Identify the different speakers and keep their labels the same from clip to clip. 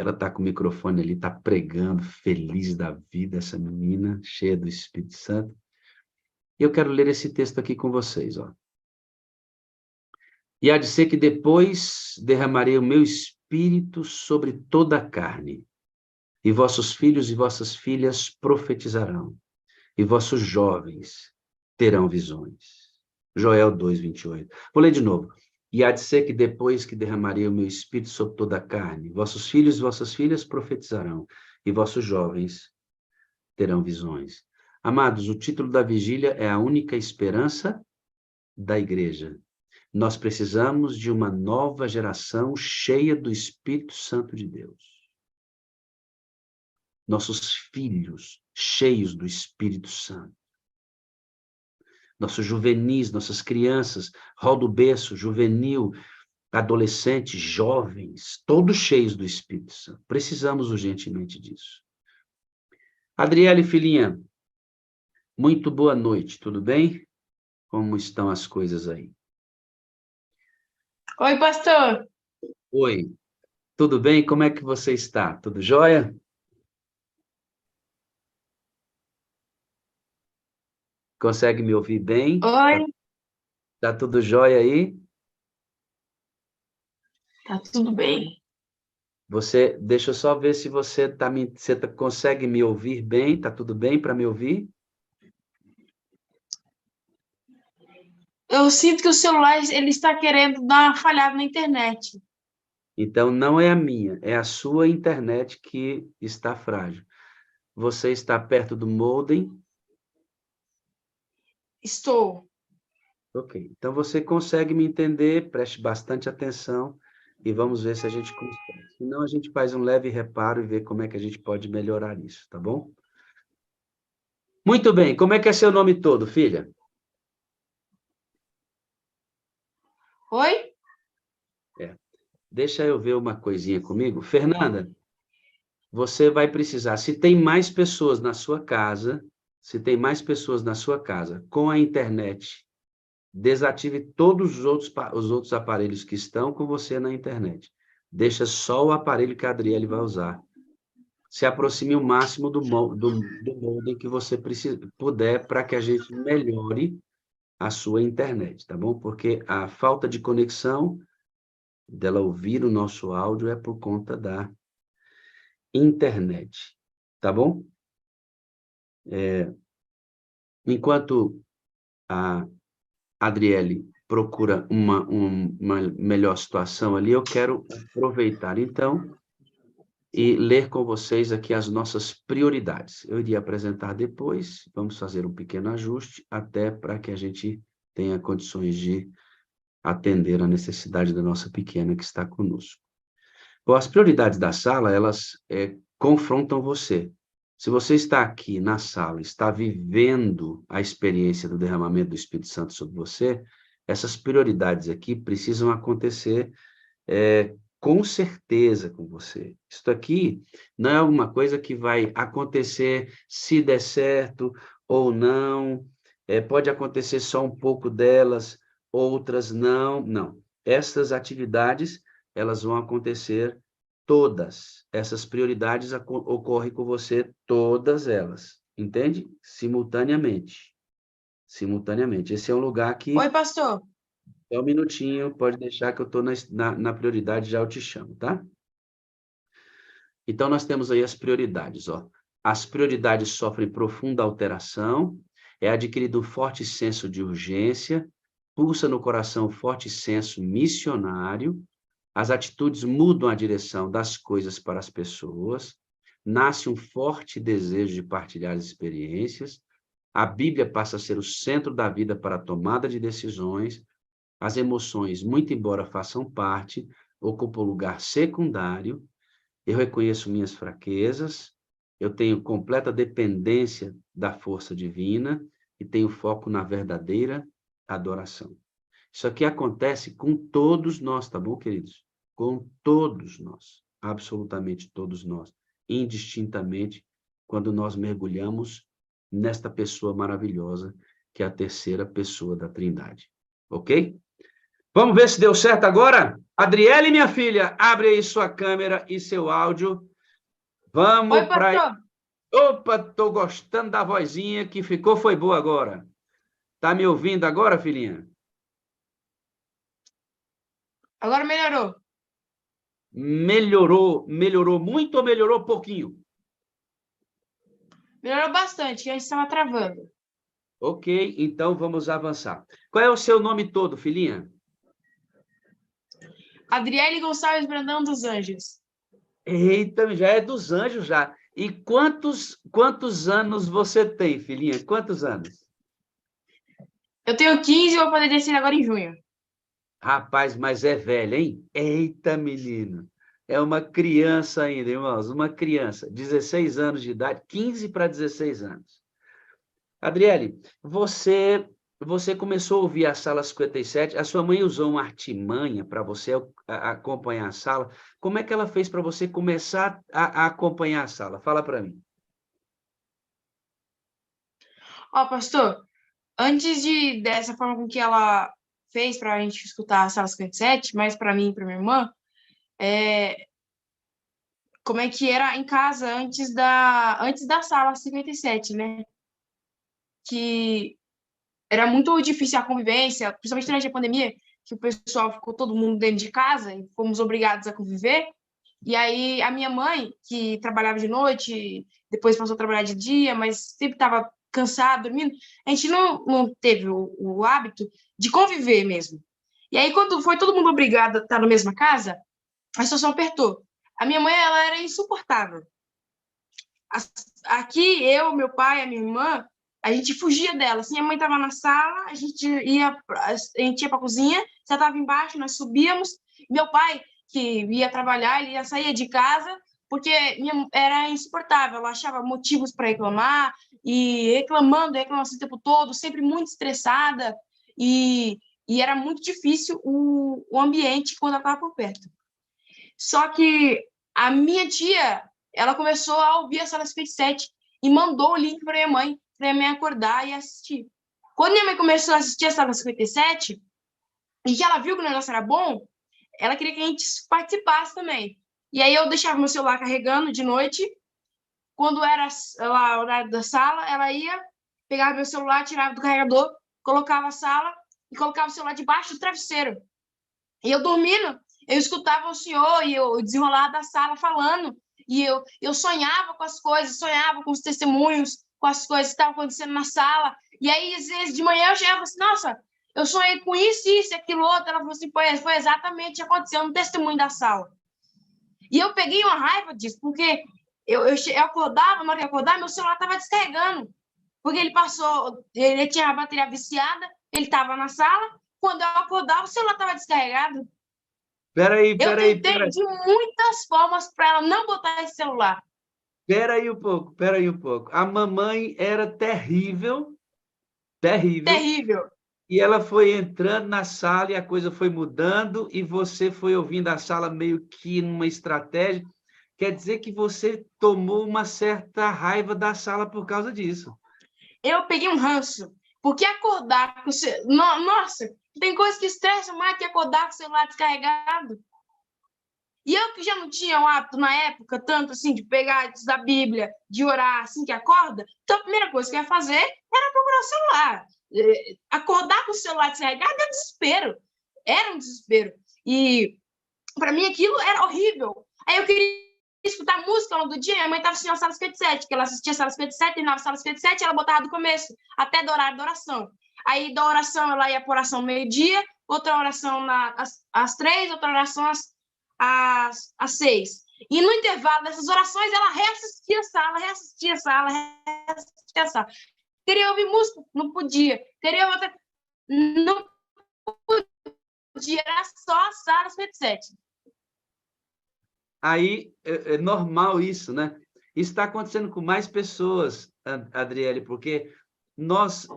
Speaker 1: Ela está com o microfone ali, está pregando, feliz da vida, essa menina, cheia do Espírito Santo. E eu quero ler esse texto aqui com vocês, ó. E há de ser que depois derramarei o meu espírito sobre toda a carne, e vossos filhos e vossas filhas profetizarão, e vossos jovens terão visões. Joel 2:28. Vou ler de novo. E há de ser que depois que derramarei o meu espírito sobre toda a carne, vossos filhos e vossas filhas profetizarão, e vossos jovens terão visões. Amados, o título da vigília é a única esperança da igreja. Nós precisamos de uma nova geração cheia do Espírito Santo de Deus. Nossos filhos cheios do Espírito Santo. Nossos juvenis, nossas crianças, rol do berço, juvenil, adolescentes, jovens, todos cheios do Espírito Santo. Precisamos urgentemente disso. Adriele, filhinha, muito boa noite, tudo bem? Como estão as coisas aí?
Speaker 2: Oi, pastor.
Speaker 1: Oi, tudo bem? Como é que você está? Tudo jóia? Consegue me ouvir bem?
Speaker 2: Oi.
Speaker 1: Tá tudo jóia aí?
Speaker 2: Tá tudo bem.
Speaker 1: Deixa eu só ver se você consegue me ouvir bem. Tá tudo bem para me ouvir?
Speaker 2: Eu sinto que o celular ele está querendo dar uma falhada na internet.
Speaker 1: Então, não é a minha, é a sua internet que está frágil. Você está perto do modem?
Speaker 2: Estou.
Speaker 1: Ok. Então, você consegue me entender, preste bastante atenção e vamos ver se a gente consegue. Senão, a gente faz um leve reparo e vê como é que a gente pode melhorar isso, tá bom? Muito bem. Como é que é seu nome todo, filha?
Speaker 2: Oi?
Speaker 1: Deixa eu ver uma coisinha comigo. Fernanda, você vai precisar, se tem mais pessoas na sua casa, com a internet, desative todos os outros aparelhos que estão com você na internet. Deixa só o aparelho que a Adriele vai usar. Se aproxime o máximo do modem que você puder para que a gente melhore a sua internet, tá bom? Porque a falta de conexão dela ouvir o nosso áudio é por conta da internet, tá bom? Enquanto a Adriele procura uma melhor situação ali, eu quero aproveitar, então, e ler com vocês aqui as nossas prioridades. Eu iria apresentar depois, vamos fazer um pequeno ajuste, até para que a gente tenha condições de atender a necessidade da nossa pequena que está conosco. Bom, as prioridades da sala, elas confrontam você. Se você está aqui na sala, está vivendo a experiência do derramamento do Espírito Santo sobre você, essas prioridades aqui precisam acontecer com certeza com você. Isso aqui não é alguma coisa que vai acontecer se der certo ou não, pode acontecer só um pouco delas, outras não, não. Essas atividades, elas vão acontecer todas. Essas prioridades ocorrem com você, todas elas, entende? Simultaneamente. Simultaneamente. Esse é um lugar que...
Speaker 2: Oi, pastor.
Speaker 1: Só um minutinho, pode deixar que eu estou na prioridade, já eu te chamo, tá? Então, nós temos aí as prioridades, ó. As prioridades sofrem profunda alteração, é adquirido um forte senso de urgência, pulsa no coração um forte senso missionário, as atitudes mudam a direção das coisas para as pessoas, nasce um forte desejo de partilhar as experiências, a Bíblia passa a ser o centro da vida para a tomada de decisões, as emoções, muito embora façam parte, ocupam lugar secundário, eu reconheço minhas fraquezas, eu tenho completa dependência da força divina e tenho foco na verdadeira adoração. Isso aqui acontece com todos nós, tá bom, queridos? Com todos nós, absolutamente todos nós, indistintamente, quando nós mergulhamos nesta pessoa maravilhosa, que é a terceira pessoa da Trindade. Ok? Vamos ver se deu certo agora? Adriele, minha filha, abre aí sua câmera e seu áudio. Vamos
Speaker 2: Oi,
Speaker 1: para...
Speaker 2: pastor.
Speaker 1: Opa, estou gostando da vozinha que ficou, foi boa agora. Tá me ouvindo agora, filhinha?
Speaker 2: Agora melhorou.
Speaker 1: Melhorou muito ou melhorou pouquinho?
Speaker 2: Melhorou bastante, que a gente estava travando.
Speaker 1: Ok, então vamos avançar. Qual é o seu nome todo, filhinha?
Speaker 2: Adriele Gonçalves Brandão dos Anjos.
Speaker 1: Eita, já é dos anjos já. E quantos anos você tem, filhinha? Quantos anos?
Speaker 2: Eu tenho 15 e vou poder descer agora em junho.
Speaker 1: Rapaz, mas é velha, hein? Eita, menino. É uma criança ainda, irmãos, uma criança, 16 anos de idade, 15 para 16 anos. Adriele, você começou a ouvir a sala 57, a sua mãe usou uma artimanha para você acompanhar a sala. Como é que ela fez para você começar a acompanhar a sala? Fala para mim.
Speaker 2: Ó, pastor, antes dessa forma com que ela fez para a gente escutar a sala 57, mais para mim e para minha irmã, como é que era em casa antes da sala 57, né? Que era muito difícil a convivência, principalmente durante a pandemia, que o pessoal ficou todo mundo dentro de casa e fomos obrigados a conviver. E aí a minha mãe, que trabalhava de noite, depois passou a trabalhar de dia, mas sempre estava cansada, dormindo, a gente não teve o hábito de conviver mesmo. E aí, quando foi todo mundo obrigado a estar na mesma casa, a situação apertou. A minha mãe, ela era insuportável. Aqui, eu, meu pai, a minha irmã, a gente fugia dela. Assim, a mãe estava na sala, a gente ia para a cozinha, já estava embaixo, nós subíamos. Meu pai, que ia trabalhar, ele já saía de casa, porque era insuportável. Ela achava motivos para reclamar, e reclamando o tempo todo, sempre muito estressada, e era muito difícil o ambiente quando ela estava por perto. Só que a minha tia, ela começou a ouvir a Sala 57 e mandou o link para minha mãe acordar e assistir. Quando minha mãe começou a assistir a Sala 57 e que ela viu que o negócio era bom, ela queria que a gente participasse também. E aí eu deixava meu celular carregando de noite. Quando era lá, o horário da sala, ela ia, pegava meu celular, tirava do carregador, colocava a sala e colocava o celular debaixo do travesseiro. E eu dormindo, eu escutava o senhor e o desenrolar da sala falando. E eu sonhava com as coisas, sonhava com os testemunhos, com as coisas que estavam acontecendo na sala. E aí, às vezes, de manhã eu chegava assim, nossa, eu sonhei com isso, aquilo, outro. Ela falou assim, foi exatamente o que aconteceu no testemunho da sala. E eu peguei uma raiva disso, porque eu acordava, na hora que eu acordava, meu celular estava descarregando. Porque ele tinha a bateria viciada, ele estava na sala, quando eu acordava, o celular estava descarregado.
Speaker 1: Peraí.
Speaker 2: Eu tentei de muitas formas para ela não botar esse celular.
Speaker 1: Peraí um pouco. A mamãe era terrível, terrível,
Speaker 2: Terrível.
Speaker 1: e ela foi entrando na sala e a coisa foi mudando e você foi ouvindo a sala meio que numa estratégia. Quer dizer que você tomou uma certa raiva da sala por causa disso.
Speaker 2: Eu peguei um ranço, porque acordar com o celular... Nossa, tem coisa que estressa mais que acordar com o celular descarregado. E eu que já não tinha o hábito na época, tanto assim, de pegar da Bíblia, de orar assim que acorda, então a primeira coisa que eu ia fazer era procurar o celular. Acordar com o celular descarregado é desespero. Era um desespero. E para mim aquilo era horrível. Aí eu queria escutar música ao longo do dia, minha mãe estava assistindo a Sala 57, que ela assistia a Sala 57, terminava a Sala 57, ela botava do começo, até do horário da oração. Aí da oração ela ia para oração meio-dia, outra oração às 3, outra oração às 6. E no intervalo dessas orações, ela reassistia a sala. Queria ouvir música? Não podia. Queria outra? Não podia. Era só a Sala 57.
Speaker 1: Aí é normal isso, né? Isso está acontecendo com mais pessoas, Adriele, porque nós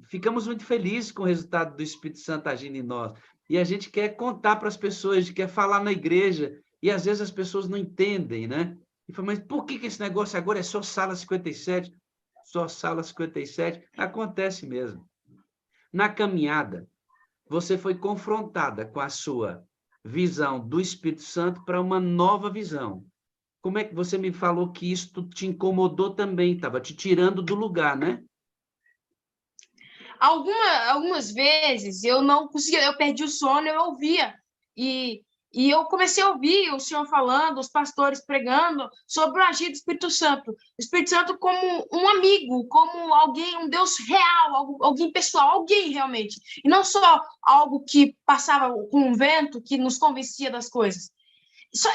Speaker 1: ficamos muito felizes com o resultado do Espírito Santo agindo em nós. E a gente quer contar para as pessoas, a gente quer falar na igreja, e às vezes as pessoas não entendem, né? E falam, mas por que esse negócio agora é só sala 57? Só sala 57? Acontece mesmo. Na caminhada, você foi confrontada com a sua visão do Espírito Santo para uma nova visão. Como é que você me falou que isso te incomodou também? Estava te tirando do lugar, né?
Speaker 2: Algumas vezes eu não conseguia, eu perdi o sono, eu ouvia. E eu comecei a ouvir o senhor falando, os pastores pregando sobre o agir do Espírito Santo. O Espírito Santo como um amigo, como alguém, um Deus real, alguém pessoal, alguém realmente. E não só algo que passava com um vento que nos convencia das coisas.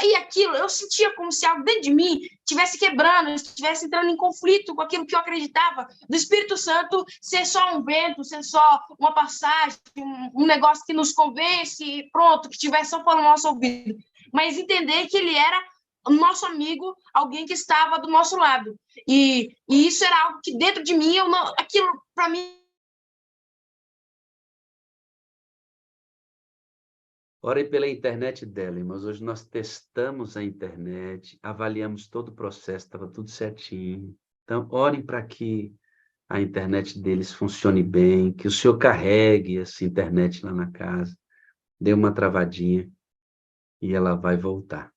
Speaker 2: E aquilo, eu sentia como se algo dentro de mim estivesse quebrando, estivesse entrando em conflito com aquilo que eu acreditava, do Espírito Santo ser só um vento, ser só uma passagem, um negócio que nos convence e pronto, que estivesse só falando no nosso ouvido. Mas entender que ele era o nosso amigo, alguém que estava do nosso lado. E isso era algo que dentro de mim, aquilo para mim.
Speaker 1: Orem pela internet dela, irmãos. Hoje nós testamos a internet, avaliamos todo o processo, estava tudo certinho. Então, orem para que a internet deles funcione bem, que o senhor carregue essa internet lá na casa, dê uma travadinha e ela vai voltar,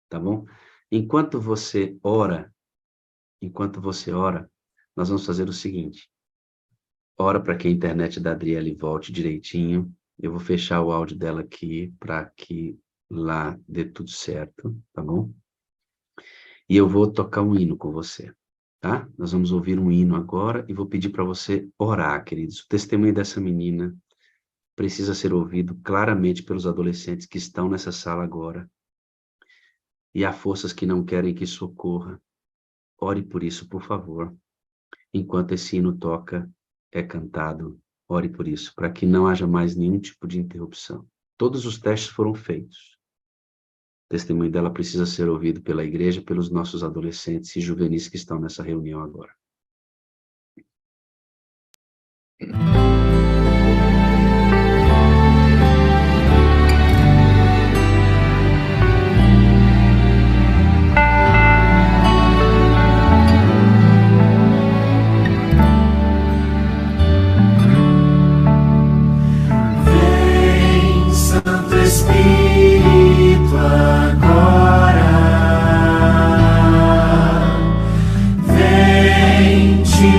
Speaker 1: tá bom? Enquanto você ora, nós vamos fazer o seguinte. Ora para que a internet da Adriele volte direitinho. Eu vou fechar o áudio dela aqui para que lá dê tudo certo, tá bom? E eu vou tocar um hino com você, tá? Nós vamos ouvir um hino agora e vou pedir para você orar, queridos. O testemunho dessa menina precisa ser ouvido claramente pelos adolescentes que estão nessa sala agora. E há forças que não querem que socorra. Ore por isso, por favor. Enquanto esse hino toca, é cantado, ore por isso, para que não haja mais nenhum tipo de interrupção. Todos os testes foram feitos. O testemunho dela precisa ser ouvido pela igreja, pelos nossos adolescentes e juvenis que estão nessa reunião agora.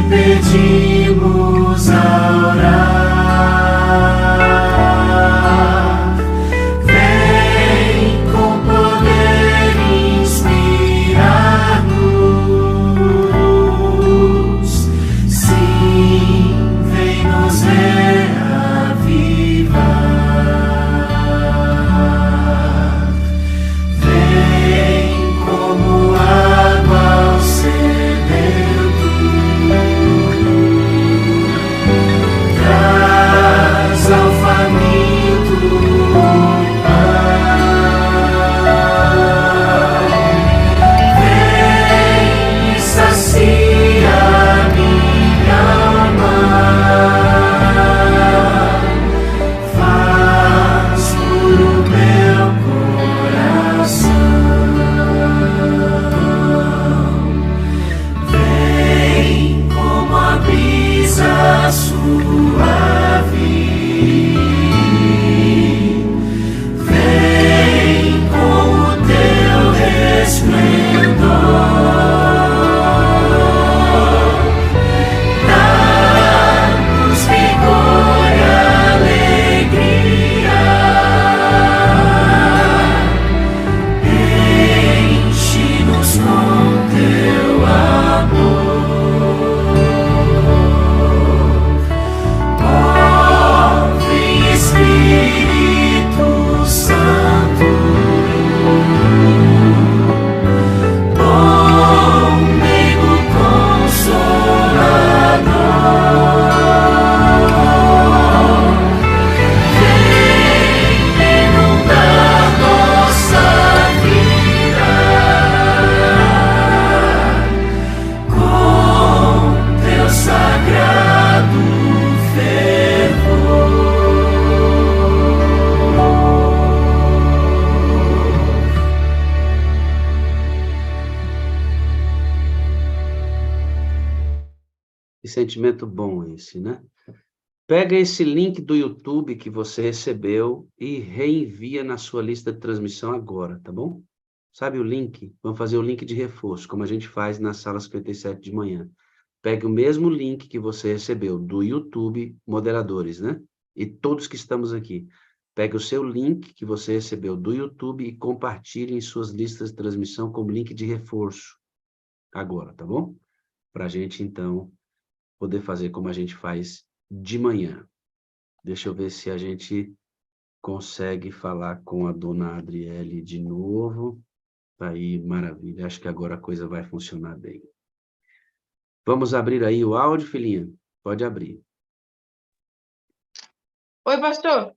Speaker 3: Pedimos a orar, vem com poder inspirar-nos, sim, vem nos reavivar, vem como água ao sedento. Ao faminto vem e sacia minha alma, faz puro meu coração, vem como a brisa suave. Vem com o teu resplendor, dá-nos vigor e alegria, enche-nos com teu amor. Vem Espírito Santo, bom amigo consolador, vem inundar nossa vida com teu sagrado fervor.
Speaker 1: Que sentimento bom esse, né? Pega esse link do YouTube que você recebeu e reenvia na sua lista de transmissão agora, tá bom? Sabe o link? Vamos fazer o link de reforço, como a gente faz na sala 57 de manhã. Pegue o mesmo link que você recebeu do YouTube, moderadores, né? E todos que estamos aqui. Pegue o seu link que você recebeu do YouTube e compartilhe em suas listas de transmissão como link de reforço. Agora, tá bom? Para a gente, então, poder fazer como a gente faz de manhã. Deixa eu ver se a gente consegue falar com a dona Adriele de novo. Aí, maravilha. Acho que agora a coisa vai funcionar bem. Vamos abrir aí o áudio, filhinha? Pode abrir.
Speaker 2: Oi, pastor.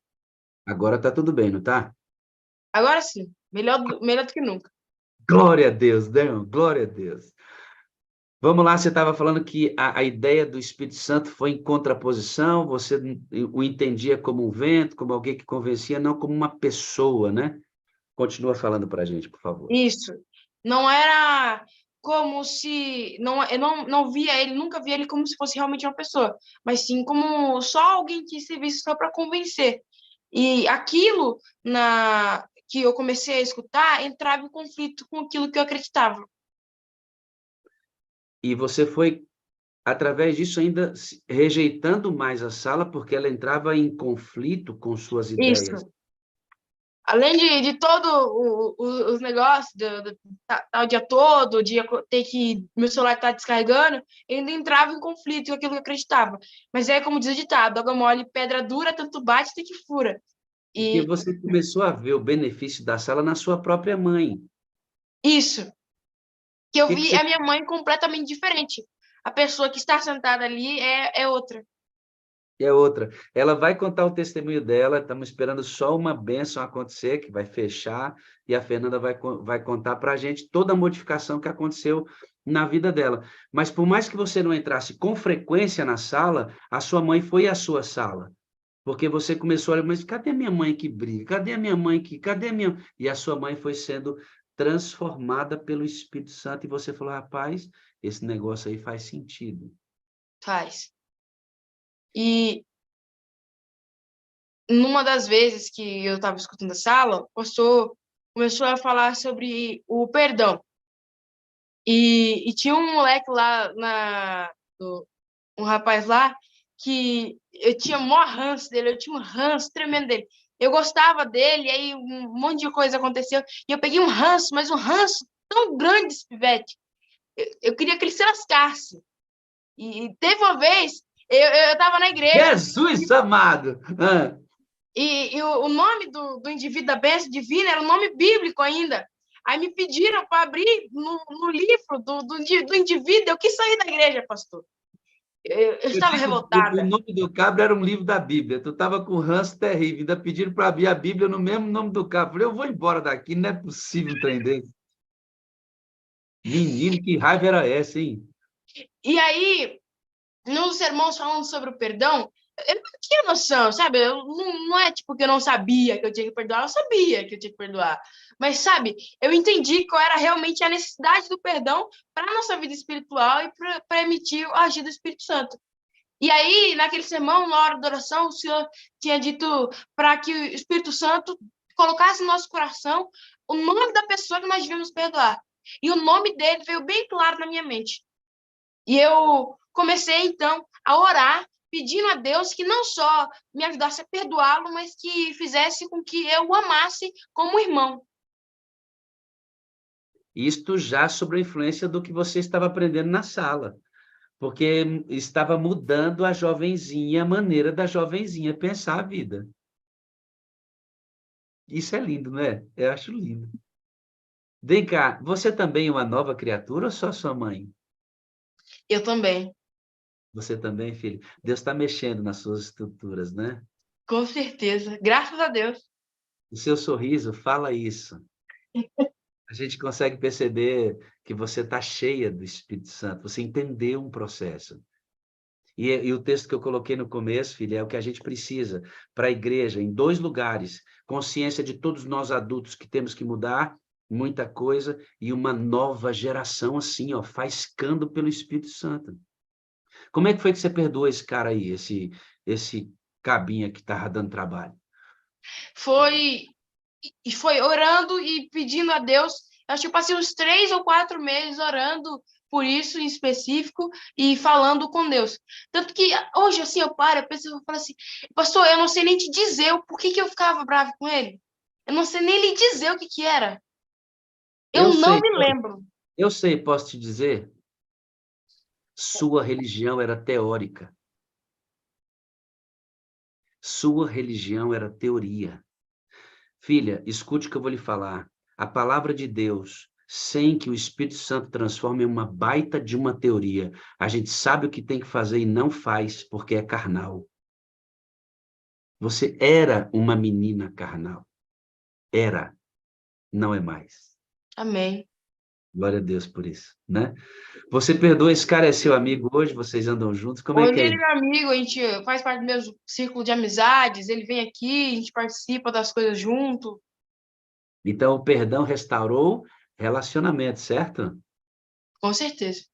Speaker 1: Agora tá tudo bem, não tá?
Speaker 2: Agora sim. Melhor do que nunca.
Speaker 1: Glória a Deus, Deus, glória a Deus. Vamos lá, você estava falando que a ideia do Espírito Santo foi em contraposição, você o entendia como um vento, como alguém que convencia, não como uma pessoa, né? Continua falando para a gente, por favor.
Speaker 2: Isso. Não era como se... eu não via ele, nunca via ele como se fosse realmente uma pessoa, mas sim como só alguém que servisse só para convencer. E aquilo que eu comecei a escutar entrava em conflito com aquilo que eu acreditava.
Speaker 1: E você foi, através disso, ainda rejeitando mais a sala, porque ela entrava em conflito com suas ideias.
Speaker 2: Isso. Além de todo os negócios, o dia todo, o dia ter que meu celular estar descarregando, ainda entrava em conflito com aquilo que eu acreditava. Mas é como diz o ditado, água mole, pedra dura, tanto bate, tem que fura.
Speaker 1: Porque você começou a ver o benefício da sala na sua própria mãe.
Speaker 2: Isso. Que eu vi a minha mãe completamente diferente. A pessoa que está sentada ali é outra.
Speaker 1: É outra. Ela vai contar o testemunho dela, estamos esperando só uma bênção acontecer, que vai fechar, e a Fernanda vai contar para a gente toda a modificação que aconteceu na vida dela. Mas por mais que você não entrasse com frequência na sala, a sua mãe foi à sua sala. Porque você começou a olhar, mas cadê a minha mãe que briga? Cadê a minha mãe que... Cadê a minha... E a sua mãe foi sendo transformada pelo Espírito Santo, e você falou, rapaz, esse negócio aí faz sentido.
Speaker 2: Faz. E numa das vezes que eu estava escutando a sala, o pastor começou a falar sobre o perdão. E tinha um moleque lá, um rapaz lá, que eu tinha maior ranço dele, eu tinha um ranço tremendo dele. Eu gostava dele, aí um monte de coisa aconteceu, e eu peguei um ranço, mas um ranço tão grande desse pivete. Eu queria que ele se lascasse. E teve uma vez, eu estava na igreja.
Speaker 1: Jesus amado!
Speaker 2: E o nome do indivíduo da bênção divina era um nome bíblico ainda. Aí me pediram para abrir no livro do indivíduo. Eu quis sair da igreja, pastor. Eu estava revoltada.
Speaker 1: O nome do cabra era um livro da Bíblia. Tu estava com ranço terrível. Ainda pediram para abrir a Bíblia no mesmo nome do cabra. Eu falei, eu vou embora daqui, não é possível um trem desse. Menino, que raiva era essa, hein?
Speaker 2: E aí, nos sermões falando sobre o perdão, eu não tinha noção, sabe? Não é tipo que eu não sabia que eu tinha que perdoar, eu sabia que eu tinha que perdoar. Mas, sabe, eu entendi qual era realmente a necessidade do perdão para a nossa vida espiritual e para permitir o agir do Espírito Santo. E aí, naquele sermão, na hora da oração, o Senhor tinha dito para que o Espírito Santo colocasse no nosso coração o nome da pessoa que nós devemos perdoar. E o nome dele veio bem claro na minha mente. E eu comecei, então, a orar, pedindo a Deus que não só me ajudasse a perdoá-lo, mas que fizesse com que eu o amasse como irmão.
Speaker 1: Isto já sob a influência do que você estava aprendendo na sala, porque estava mudando a jovenzinha, a maneira da jovenzinha pensar a vida. Isso é lindo, não é? Eu acho lindo. Vem cá, você também é uma nova criatura ou só sua mãe?
Speaker 2: Eu também. Você
Speaker 1: também, filho? Deus está mexendo nas suas estruturas, né?
Speaker 2: Com certeza. Graças a Deus.
Speaker 1: O seu sorriso fala isso. A gente consegue perceber que você está cheia do Espírito Santo. Você entendeu um processo. E o texto que eu coloquei no começo, filho, é o que a gente precisa para a igreja, em 2 lugares. Consciência de todos nós adultos que temos que mudar muita coisa, e uma nova geração assim, ó, faiscando pelo Espírito Santo. Como é que foi que você perdoou esse cara aí, esse cabinha que estava dando trabalho?
Speaker 2: Foi orando e pedindo a Deus. Eu acho que eu passei uns 3 ou 4 meses orando por isso em específico e falando com Deus. Tanto que hoje, assim, eu penso, eu falo assim, pastor, eu não sei nem te dizer o porquê que eu ficava bravo com ele. Eu não sei nem lhe dizer o que que era.
Speaker 1: Eu
Speaker 2: Eu não
Speaker 1: sei,
Speaker 2: me lembro.
Speaker 1: eu sei, posso te dizer, sua religião era teórica. Sua religião era teoria. Filha, escute o que eu vou lhe falar. A palavra de Deus, sem que o Espírito Santo transforme em uma baita de uma teoria, a gente sabe o que tem que fazer e não faz porque é carnal. Você era uma menina carnal. Era, não é mais.
Speaker 2: Amém.
Speaker 1: Glória a Deus por isso, né? Você perdoa, esse cara é seu amigo hoje, vocês andam juntos, como é
Speaker 2: Hoje
Speaker 1: que é
Speaker 2: ele é
Speaker 1: isso?
Speaker 2: meu amigo, a gente faz parte do mesmo círculo de amizades, ele vem aqui, a gente participa das coisas junto.
Speaker 1: Então, o perdão restaurou relacionamento, certo?
Speaker 2: Com certeza.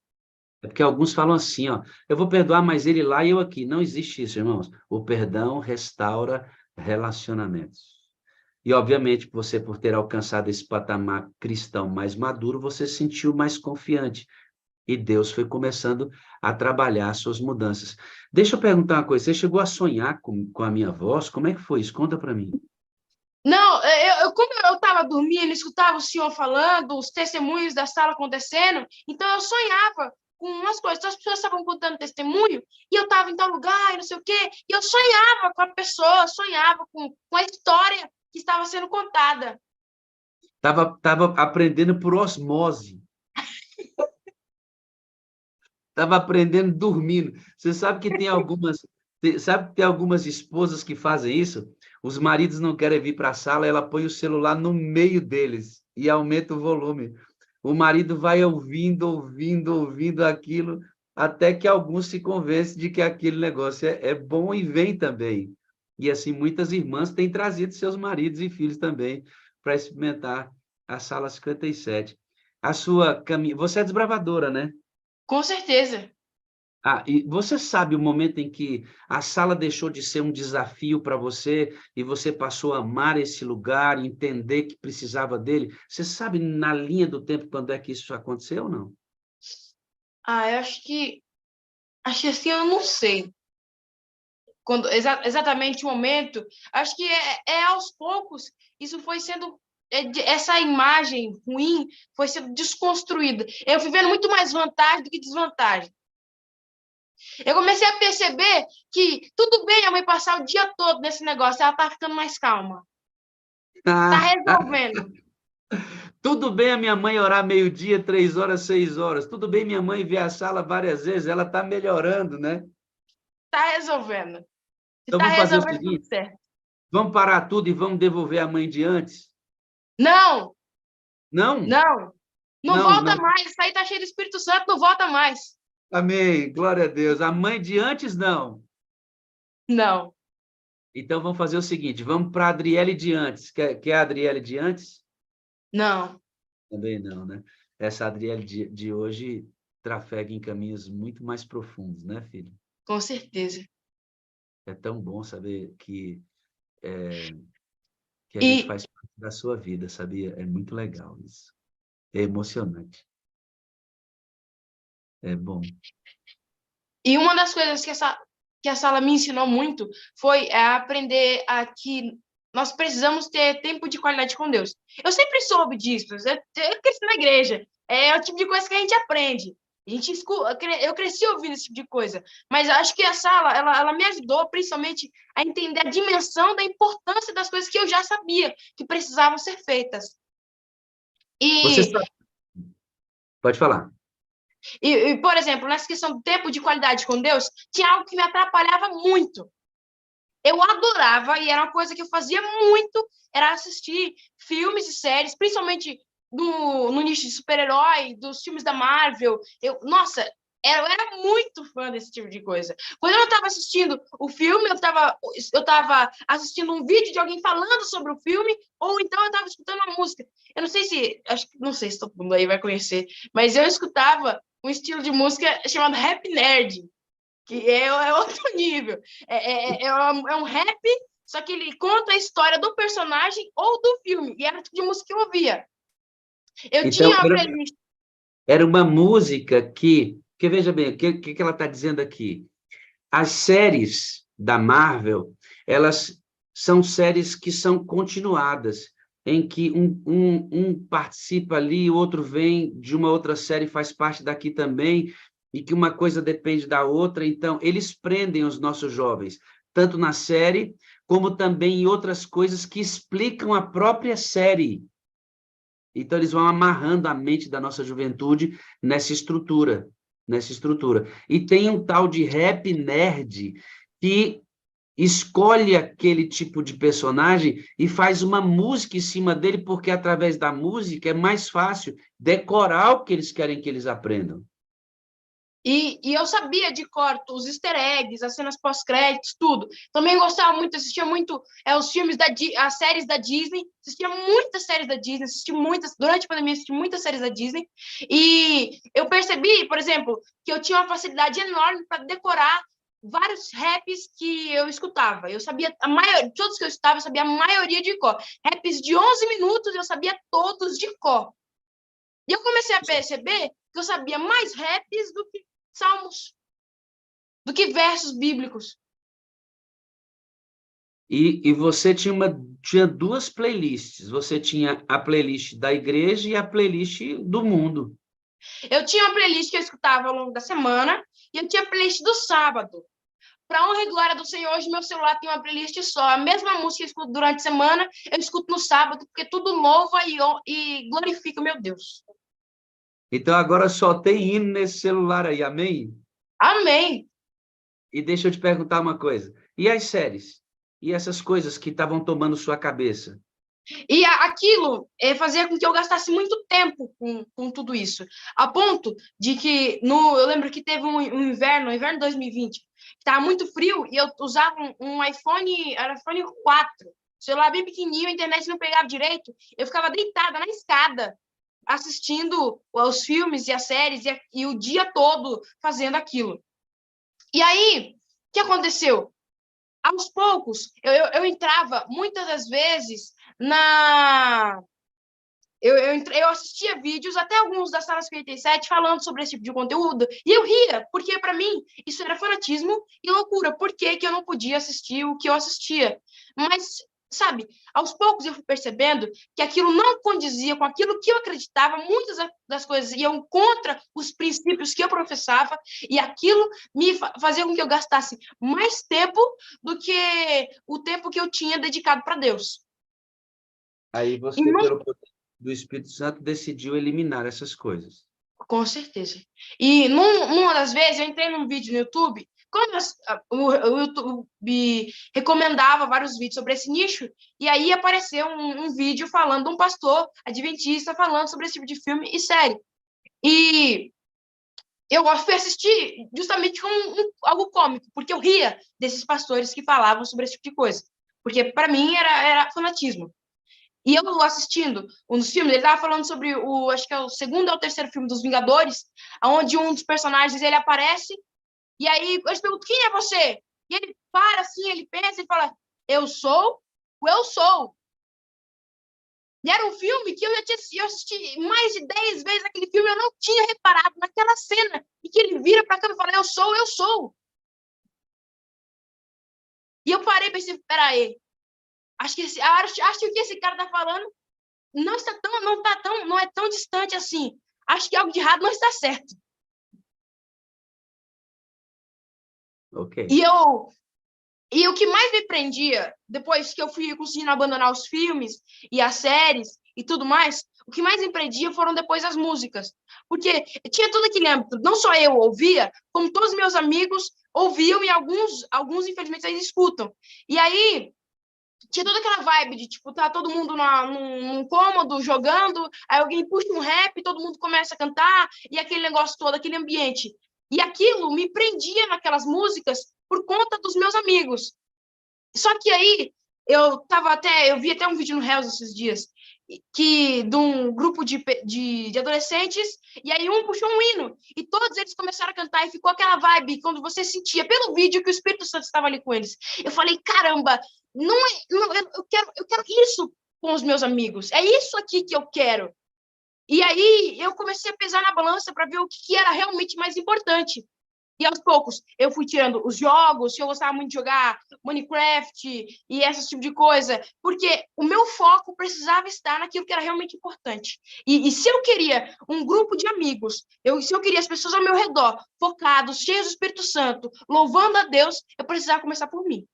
Speaker 1: É porque alguns falam assim, ó, eu vou perdoar mais ele lá e eu aqui. Não existe isso, irmãos. O perdão restaura relacionamentos. E, obviamente, você, por ter alcançado esse patamar cristão mais maduro, você se sentiu mais confiante. E Deus foi começando a trabalhar as suas mudanças. Deixa eu perguntar uma coisa, você chegou a sonhar com a minha voz? Como é que foi isso? Conta para mim.
Speaker 2: Não, como eu estava dormindo, escutava o senhor falando, os testemunhos da sala acontecendo, então eu sonhava com umas coisas. Então as pessoas estavam contando testemunho, e eu estava em tal lugar, e não sei o quê, e eu sonhava com a pessoa, sonhava com a história que estava sendo contada.
Speaker 1: Tava aprendendo por osmose. Estava aprendendo dormindo. Você sabe que sabe que tem algumas esposas que fazem isso? Os maridos não querem vir para a sala, ela põe o celular no meio deles e aumenta o volume. O marido vai ouvindo aquilo, até que alguns se convencem de que aquele negócio é bom e vem também. E assim, muitas irmãs têm trazido seus maridos e filhos também para experimentar a sala 57. A sua caminhada. Você é desbravadora, né?
Speaker 2: Com certeza.
Speaker 1: Ah, e você sabe o momento em que a sala deixou de ser um desafio para você e você passou a amar esse lugar, entender que precisava dele? Você sabe na linha do tempo quando é que isso aconteceu ou não?
Speaker 2: Eu acho que assim eu não sei. Quando, exatamente o momento, acho que é aos poucos, isso foi sendo, essa imagem ruim foi sendo desconstruída. Eu fui vendo muito mais vantagem do que desvantagem. Eu comecei a perceber que tudo bem a mãe passar o dia todo nesse negócio, ela tá ficando mais calma. Tá
Speaker 1: Ah,
Speaker 2: resolvendo.
Speaker 1: tudo bem a minha mãe orar meio-dia, 3 horas, 6 horas. Tudo bem minha mãe ver a sala várias vezes, ela está melhorando, né?
Speaker 2: Tá resolvendo.
Speaker 1: Então
Speaker 2: Tá
Speaker 1: vamos fazer o
Speaker 2: resolvendo tudo
Speaker 1: seguinte:
Speaker 2: certo.
Speaker 1: vamos parar tudo e vamos devolver a mãe de antes?
Speaker 2: Não,
Speaker 1: Não?
Speaker 2: não. Não
Speaker 1: Não,
Speaker 2: volta
Speaker 1: não.
Speaker 2: mais. Isso aí tá cheio do Espírito Santo, não volta mais.
Speaker 1: Amém. Glória a Deus. A mãe de antes, não.
Speaker 2: Não.
Speaker 1: Então vamos fazer o seguinte: vamos para a Adriele de antes. Quer a Adriele de antes?
Speaker 2: Não.
Speaker 1: Também não, né? Essa Adriele de hoje trafega em caminhos muito mais profundos, né, filho?
Speaker 2: Com certeza.
Speaker 1: É tão bom saber que a gente
Speaker 2: E,
Speaker 1: faz parte da sua vida, sabia? É muito legal isso. É emocionante. É bom.
Speaker 2: e uma das coisas que a sala me ensinou muito foi aprender que nós precisamos ter tempo de qualidade com Deus. Eu sempre soube disso. Eu cresci na igreja. É o tipo de coisa que a gente aprende. A gente escuta, eu cresci ouvindo esse tipo de coisa. Mas acho que a sala, ela me ajudou principalmente a entender a dimensão da importância das coisas que eu já sabia que precisavam ser feitas.
Speaker 1: Você
Speaker 2: E
Speaker 1: sabe. Pode falar.
Speaker 2: por exemplo, nessa questão do tempo de qualidade com Deus, tinha algo que me atrapalhava muito. Eu adorava, e era uma coisa que eu fazia muito, era assistir filmes e séries, principalmente no nicho de super-herói, dos filmes da Marvel. Nossa, eu era muito fã desse tipo de coisa. Quando eu estava assistindo o filme, eu estava assistindo um vídeo de alguém falando sobre o filme, ou então eu estava escutando a música. Eu não sei se todo mundo aí vai conhecer, mas eu escutava um estilo de música chamado Rap Nerd. que é outro nível. É um rap, só que ele conta a história do personagem ou do filme, e era o tipo de música que eu ouvia. Eu
Speaker 1: Então,
Speaker 2: tinha uma playlist.
Speaker 1: era uma música que veja bem, o que ela está dizendo aqui? As séries da Marvel, elas são séries que são continuadas, em que um participa ali, o outro vem de uma outra série, faz parte daqui também, e que uma coisa depende da outra. Então, eles prendem os nossos jovens, tanto na série, como também em outras coisas que explicam a própria série. Então, eles vão amarrando a mente da nossa juventude nessa estrutura. E tem um tal de rap nerd que escolhe aquele tipo de personagem e faz uma música em cima dele, porque através da música é mais fácil decorar o que eles querem que eles aprendam.
Speaker 2: E eu sabia de cor os easter eggs, as cenas pós-créditos, tudo. Também gostava muito, assistia muito os filmes as séries da Disney, assistia muitas séries da Disney, durante a pandemia assisti muitas séries da Disney, e eu percebi, por exemplo, que eu tinha uma facilidade enorme para decorar vários raps que eu escutava. Eu sabia todos que eu escutava, eu sabia a maioria de cor. Raps de 11 minutos, eu sabia todos de cor. E eu comecei a perceber que eu sabia mais raps do que salmos, do que versos bíblicos.
Speaker 1: E você tinha duas playlists. Você tinha a playlist da igreja e a playlist do mundo.
Speaker 2: Eu tinha uma playlist que eu escutava ao longo da semana e eu tinha a playlist do sábado. Para honra e glória do Senhor, hoje meu celular tem uma playlist só. A mesma música que eu escuto durante a semana, eu escuto no sábado, porque tudo louva e glorifica o meu Deus.
Speaker 1: Então, agora só tem hino nesse celular aí, amém?
Speaker 2: Amém.
Speaker 1: E deixa eu te perguntar uma coisa. E as séries? E essas coisas que estavam tomando sua cabeça?
Speaker 2: E aquilo fazia com que eu gastasse muito tempo com tudo isso. A ponto de que, eu lembro que teve um inverno 2020, que estava muito frio, e eu usava um iPhone 4, celular bem pequenininho, a internet não pegava direito, eu ficava deitada na escada, assistindo os filmes e as séries, e o dia todo fazendo aquilo. E aí, o que aconteceu? Aos poucos, eu entrava, muitas das vezes, eu assistia vídeos, até alguns da Sala 57, falando sobre esse tipo de conteúdo, e eu ria, porque para mim isso era fanatismo e loucura. Por que eu não podia assistir o que eu assistia? Mas, sabe, aos poucos eu fui percebendo que aquilo não condizia com aquilo que eu acreditava, muitas das coisas iam contra os princípios que eu professava, e aquilo me fazia com que eu gastasse mais tempo do que o tempo que eu tinha dedicado para Deus.
Speaker 1: Aí você, pelo poder do Espírito Santo, decidiu eliminar essas coisas.
Speaker 2: Com certeza. E numa das vezes eu entrei num vídeo no YouTube, como o YouTube recomendava vários vídeos sobre esse nicho, e aí apareceu um vídeo falando de um pastor adventista falando sobre esse tipo de filme e série. E eu fui assistir justamente com algo cômico, porque eu ria desses pastores que falavam sobre esse tipo de coisa. Porque para mim era fanatismo. E eu assistindo um dos filmes, ele estava falando sobre acho que é o segundo ou o terceiro filme dos Vingadores, onde um dos personagens ele aparece, e aí eu pergunto, quem é você? E ele para assim, ele pensa e fala, eu sou o eu sou. E era um filme que eu assisti mais de 10 vezes aquele filme, eu não tinha reparado naquela cena, e que ele vira para cá e fala, eu sou. E eu parei e pensei, peraí, acho que esse cara tá falando não é tão distante assim. Acho que algo de errado não está certo.
Speaker 1: Ok.
Speaker 2: E o que mais me prendia, depois que eu fui conseguindo abandonar os filmes e as séries e tudo mais, o que mais me prendia foram depois as músicas. Porque tinha todo aquele âmbito, não só eu ouvia, como todos os meus amigos ouviam e alguns infelizmente, ainda escutam. E aí, tinha toda aquela vibe de, tipo, tá todo mundo num cômodo jogando, aí alguém puxa um rap, todo mundo começa a cantar, e aquele negócio todo, aquele ambiente. E aquilo me prendia naquelas músicas por conta dos meus amigos. Só que aí, eu vi até um vídeo no Reels esses dias, de um grupo de adolescentes, e aí um puxou um hino, e todos eles começaram a cantar, e ficou aquela vibe, quando você sentia pelo vídeo que o Espírito Santo estava ali com eles. Eu falei, caramba, eu quero isso com os meus amigos, é isso aqui que eu quero. E aí eu comecei a pesar na balança para ver o que era realmente mais importante. E aos poucos eu fui tirando os jogos, que eu gostava muito de jogar Minecraft e esse tipo de coisa, porque o meu foco precisava estar naquilo que era realmente importante. E se eu queria um grupo de amigos, se eu queria as pessoas ao meu redor, focados, cheios do Espírito Santo, louvando a Deus, eu precisava começar por mim.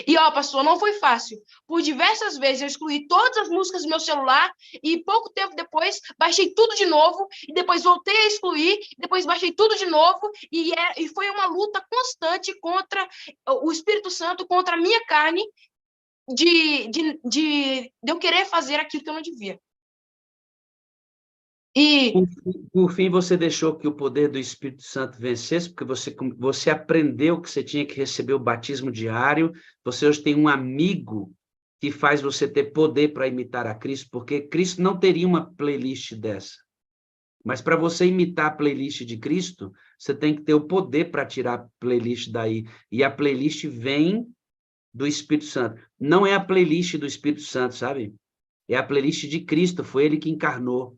Speaker 2: E, pastor, não foi fácil. Por diversas vezes eu excluí todas as músicas do meu celular e pouco tempo depois baixei tudo de novo e depois voltei a excluir, depois baixei tudo de novo e foi uma luta constante contra o Espírito Santo, contra a minha carne de eu querer fazer aquilo que eu não devia. E
Speaker 1: Por fim, você deixou que o poder do Espírito Santo vencesse, porque você aprendeu que você tinha que receber o batismo diário, você hoje tem um amigo que faz você ter poder para imitar a Cristo, porque Cristo não teria uma playlist dessa. Mas para você imitar a playlist de Cristo, você tem que ter o poder para tirar a playlist daí. E a playlist vem do Espírito Santo. Não é a playlist do Espírito Santo, sabe? É a playlist de Cristo, foi ele que encarnou.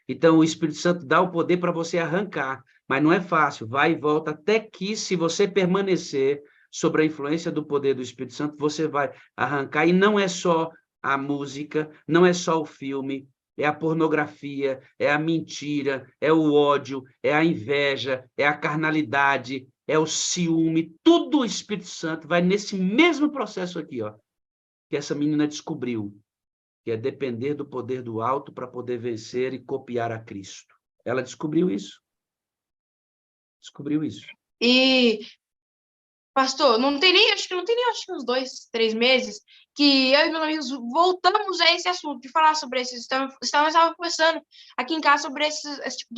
Speaker 1: Então, o Espírito Santo dá o poder para você arrancar, mas não é fácil, vai e volta, até que, se você permanecer sob a influência do poder do Espírito Santo, você vai arrancar, e não é só a música, não é só o filme, é a pornografia, é a mentira, é o ódio, é a inveja, é a carnalidade, é o ciúme, tudo o Espírito Santo vai nesse mesmo processo aqui, ó, que essa menina descobriu, que é depender do poder do alto para poder vencer e copiar a Cristo. Ela descobriu isso. Descobriu isso.
Speaker 2: E, pastor, acho que uns 2, 3 meses que eu e meus amigos voltamos a esse assunto, de falar sobre esses. Estávamos conversando aqui em casa sobre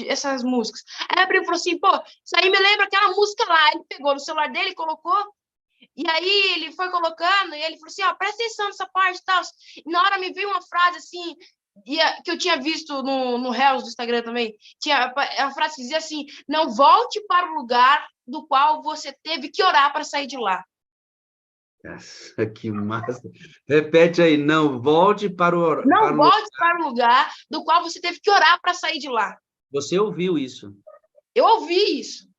Speaker 2: essas músicas. Aí a prima falou assim, pô, isso aí me lembra aquela música lá. Ele pegou no celular dele e colocou. E aí ele foi colocando, e ele falou assim, presta atenção nessa parte e tal. E na hora me veio uma frase assim, que eu tinha visto no Reels do Instagram também. Tinha a frase que dizia assim, não volte para o lugar do qual você teve que orar para sair de lá.
Speaker 1: Nossa, que massa. Repete aí, não volte para o...
Speaker 2: Não volte para o lugar do qual você teve que orar para sair de lá.
Speaker 1: Você ouviu isso.
Speaker 2: Eu ouvi isso.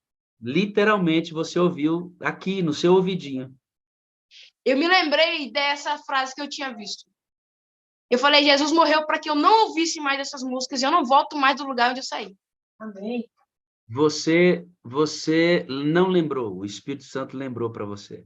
Speaker 1: Literalmente, você ouviu aqui, no seu ouvidinho.
Speaker 2: Eu me lembrei dessa frase que eu tinha visto. Eu falei, Jesus morreu para que eu não ouvisse mais essas músicas e eu não volto mais do lugar onde eu saí. Amém.
Speaker 1: Você não lembrou, o Espírito Santo lembrou para você.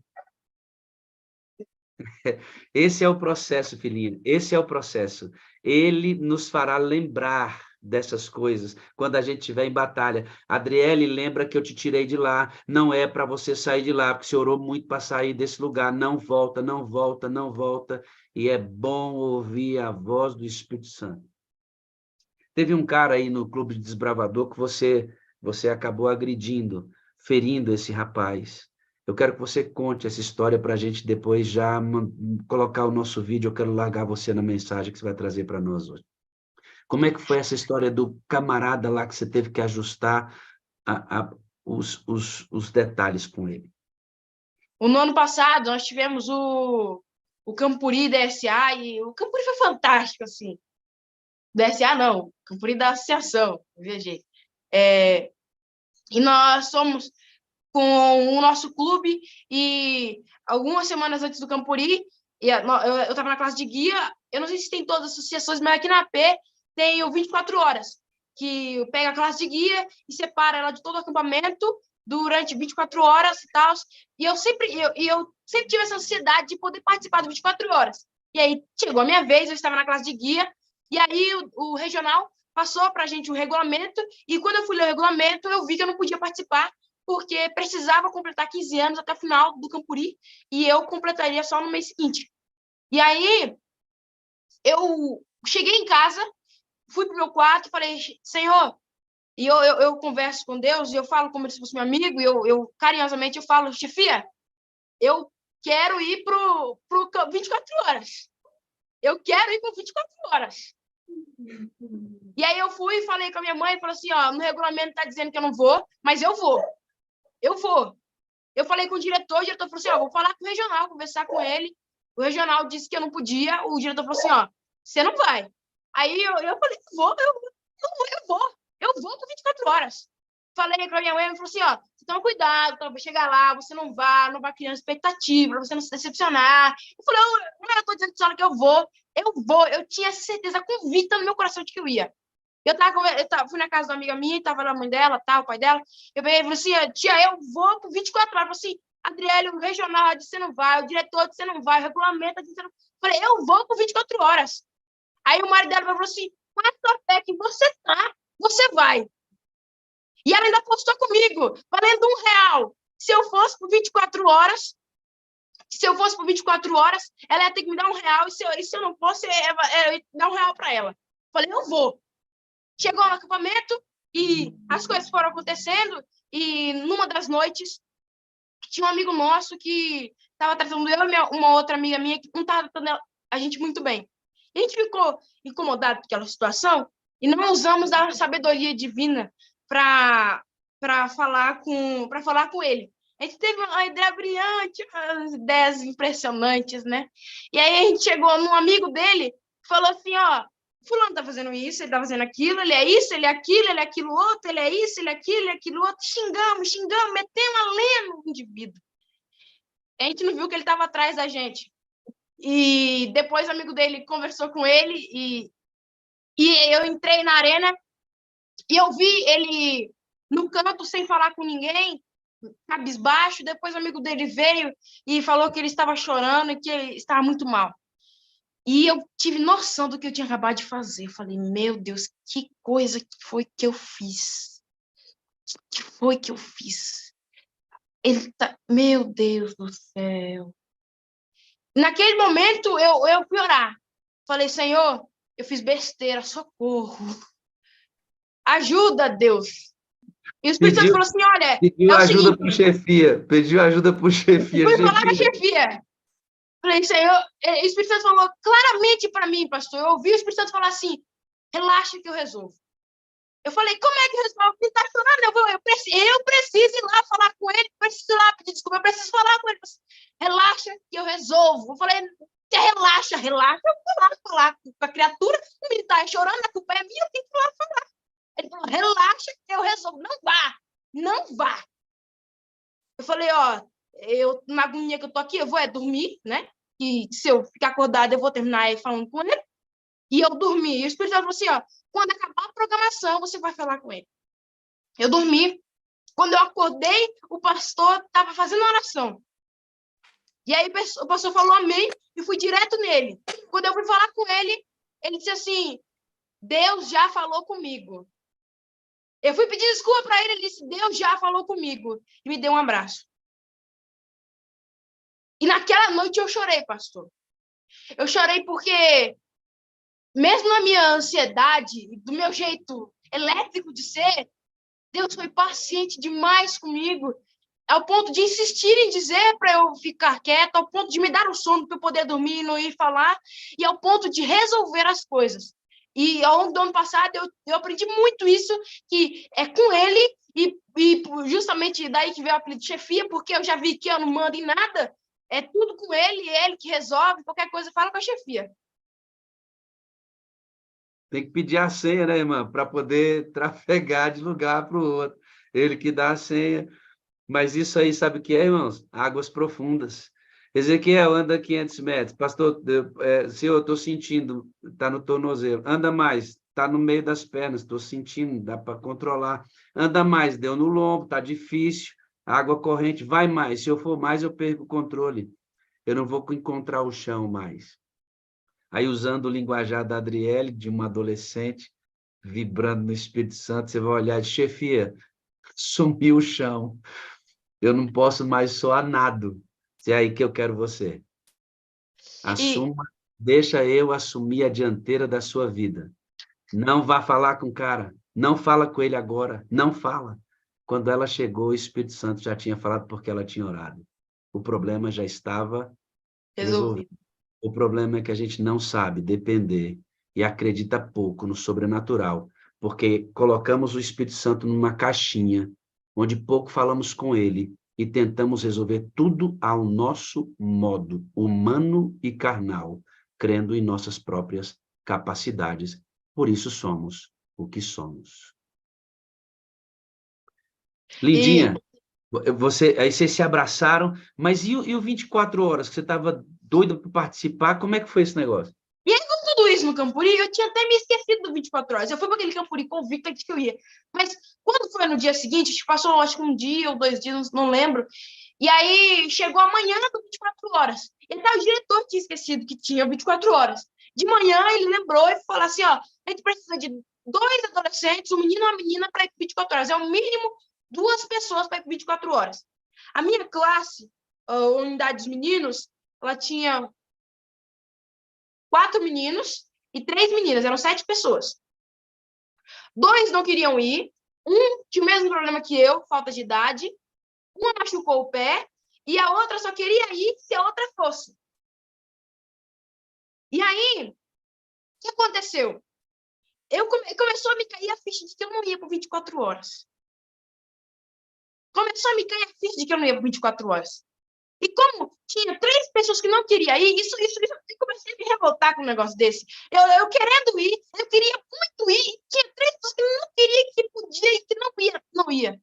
Speaker 1: Esse é o processo, filhinho, esse é o processo. Ele nos fará lembrar dessas coisas quando a gente estiver em batalha. Adriele, lembra que eu te tirei de lá, não é para você sair de lá, porque você orou muito para sair desse lugar, não volta, não volta, não volta, e é bom ouvir a voz do Espírito Santo. Teve um cara aí no Clube de Desbravador que você acabou agredindo, ferindo esse rapaz. Eu quero que você conte essa história para a gente depois já colocar o nosso vídeo. Eu quero largar você na mensagem que você vai trazer para nós hoje. Como é que foi essa história do camarada lá que você teve que ajustar os detalhes com ele?
Speaker 2: No ano passado, nós tivemos o Campuri da SA e o Campuri foi fantástico, assim. Da SA, não. Campuri da Associação, viajei. E nós somos com o nosso clube e algumas semanas antes do Campuri, eu estava na classe de guia, eu não sei se tem todas as associações, mas aqui na AP tem o 24 horas, que pega a classe de guia e separa ela de todo o acampamento durante 24 horas e tal, e eu sempre tive essa ansiedade de poder participar de 24 horas. E aí chegou a minha vez, eu estava na classe de guia, e aí o regional passou para a gente o regulamento, e quando eu fui ler o regulamento, eu vi que eu não podia participar, porque precisava completar 15 anos até o final do Campuri, e eu completaria só no mês seguinte. E aí, eu cheguei em casa, fui pro meu quarto e falei, Senhor, e eu converso com Deus, e eu falo como se fosse meu amigo, e eu carinhosamente eu falo, chefia, eu quero ir pro 24 horas. eu quero ir por 24 horas. E aí eu fui e falei com a minha mãe, e falei assim, ó, no regulamento tá dizendo que eu não vou, mas eu vou. Eu vou. Eu falei com o diretor falou assim, ó, vou falar com o regional, conversar com ele. O regional disse que eu não podia, o diretor falou assim, ó, você não vai. Aí eu falei, eu vou por 24 horas. Falei com a minha mãe, ela falou assim, ó, toma cuidado, vai chegar lá, você não vai criando expectativa, pra você não se decepcionar. Eu falei, eu tô dizendo que eu vou, eu tinha certeza convicta no meu coração de que eu ia. Fui na casa da amiga minha, tava lá a mãe dela, o pai dela, eu peguei e falei assim, tia, eu vou por 24 horas. Eu falei assim, Adriele, o regional disse que você não vai, o diretor disse que você não vai, o regulamento disse que você não vai. Eu falei, eu vou por 24 horas. Aí o marido dela falou assim, com essa fé que você tá, você vai. E ela ainda postou comigo, valendo R$1. Se eu fosse por 24 horas, ela ia ter que me dar R$1. E se eu não fosse, eu ia dar R$1 para ela. Falei, eu vou. Chegou no acampamento e as coisas foram acontecendo. E numa das noites, tinha um amigo nosso que estava tratando eu e uma outra amiga minha que não estava tratando a gente muito bem. E a gente ficou incomodado com aquela situação e não usamos da sabedoria divina para falar com ele. A gente teve uma ideia brilhante, umas ideias impressionantes, né? E aí a gente chegou num amigo dele, falou assim, ó, fulano tá fazendo isso, ele tá fazendo aquilo, ele é isso, ele é aquilo outro, ele é isso, ele é aquilo outro. Xingamos, metemos a lenha no indivíduo. A gente não viu que ele estava atrás da gente. E depois o amigo dele conversou com ele e eu entrei na arena e eu vi ele no canto sem falar com ninguém, cabisbaixo. Depois o amigo dele veio e falou que ele estava chorando e que ele estava muito mal. E eu tive noção do que eu tinha acabado de fazer. Eu falei, meu Deus, que coisa que foi que eu fiz? Que foi que eu fiz? Ele tá... Meu Deus do céu. Naquele momento, eu fui orar. Falei, Senhor, eu fiz besteira, socorro. Ajuda, Deus. E o Espírito Santo falou assim, olha...
Speaker 1: Pediu ajuda para chefia. Pediu ajuda para chefia.
Speaker 2: Fui falar com a chefia. Falei, Senhor... O Espírito Santo falou claramente para mim, pastor. Eu ouvi o Espírito Santo falar assim, relaxa que eu resolvo. Eu falei, como é que eu resolvo? Ele está chorando, eu preciso ir lá falar com ele, preciso ir lá pedir desculpa, eu preciso falar com ele. Relaxa que eu resolvo. Eu falei, relaxa. Eu vou lá falar com a criatura, o menino está chorando, a culpa é minha, eu tenho que ir lá falar. Ele falou, relaxa que eu resolvo. Não vá. Eu falei, ó, na agonia que eu tô aqui, eu vou dormir, né? E se eu ficar acordada, eu vou terminar aí falando com ele. E eu dormi. E o Espírito Santo falou assim, ó, quando acabar a programação, você vai falar com ele. Eu dormi. Quando eu acordei, o pastor estava fazendo oração. E aí o pastor falou amém e fui direto nele. Quando eu fui falar com ele, ele disse assim, Deus já falou comigo. Eu fui pedir desculpa para ele, ele disse, Deus já falou comigo. E me deu um abraço. E naquela noite eu chorei, pastor. Eu chorei porque, mesmo na minha ansiedade, do meu jeito elétrico de ser, Deus foi paciente demais comigo, ao ponto de insistir em dizer para eu ficar quieta, ao ponto de me dar o sono para eu poder dormir e não ir falar, e ao ponto de resolver as coisas. E ao longo do ano passado eu aprendi muito isso, que é com ele, e justamente daí que veio o apelido de chefia, porque eu já vi que eu não mando em nada, é tudo com ele que resolve, qualquer coisa fala com a chefia.
Speaker 1: Tem que pedir a senha, né, irmã? Para poder trafegar de lugar para o outro. Ele que dá a senha. Mas isso aí, sabe o que é, irmãos? Águas profundas. Ezequiel, anda 500 metros. Pastor, senhor, eu estou sentindo, está no tornozelo. Anda mais, está no meio das pernas, estou sentindo, dá para controlar. Anda mais, deu no lombo, está difícil. Água corrente, vai mais. Se eu for mais, eu perco o controle. Eu não vou encontrar o chão mais. Aí, usando o linguajar da Adriele, de uma adolescente, vibrando no Espírito Santo, você vai olhar de chefia, sumiu o chão. Eu não posso mais soar nado. É aí que eu quero você. Assuma, deixa eu assumir a dianteira da sua vida. Não vá falar com o cara. Não fala com ele agora. Não fala. Quando ela chegou, o Espírito Santo já tinha falado porque ela tinha orado. O problema já estava resolvido. O problema é que a gente não sabe depender e acredita pouco no sobrenatural, porque colocamos o Espírito Santo numa caixinha, onde pouco falamos com ele e tentamos resolver tudo ao nosso modo, humano e carnal, crendo em nossas próprias capacidades. Por isso somos o que somos. Lindinha, aí vocês se abraçaram, mas e o 24 horas, que você estava doida para participar, como é que foi esse negócio?
Speaker 2: E aí, com tudo isso no Campuri, eu tinha até me esquecido do 24 horas. Eu fui para aquele Campuri convicta de que eu ia. Mas quando foi no dia seguinte, passou acho que um dia ou 2 dias, não lembro. E aí chegou a manhã do 24 horas. E até o diretor tinha esquecido que tinha 24 horas. De manhã ele lembrou e falou assim, ó, a gente precisa de 2 adolescentes, um menino e uma menina, para ir para 24 horas. É o mínimo 2 pessoas para ir para 24 horas. A minha classe, a unidade dos meninos, ela tinha 4 meninos e 3 meninas, eram 7 pessoas. 2 não queriam ir, um tinha o mesmo problema que eu, falta de idade, uma machucou o pé e a outra só queria ir se a outra fosse. E aí, o que aconteceu? Começou a me cair a ficha de que eu não ia por 24 horas. Começou a me cair a ficha de que eu não ia por 24 horas. E como tinha 3 pessoas que não queriam ir, eu comecei a me revoltar com um negócio desse. Eu querendo ir, eu queria muito ir, e tinha 3 pessoas que não queriam, que podia e que não ia.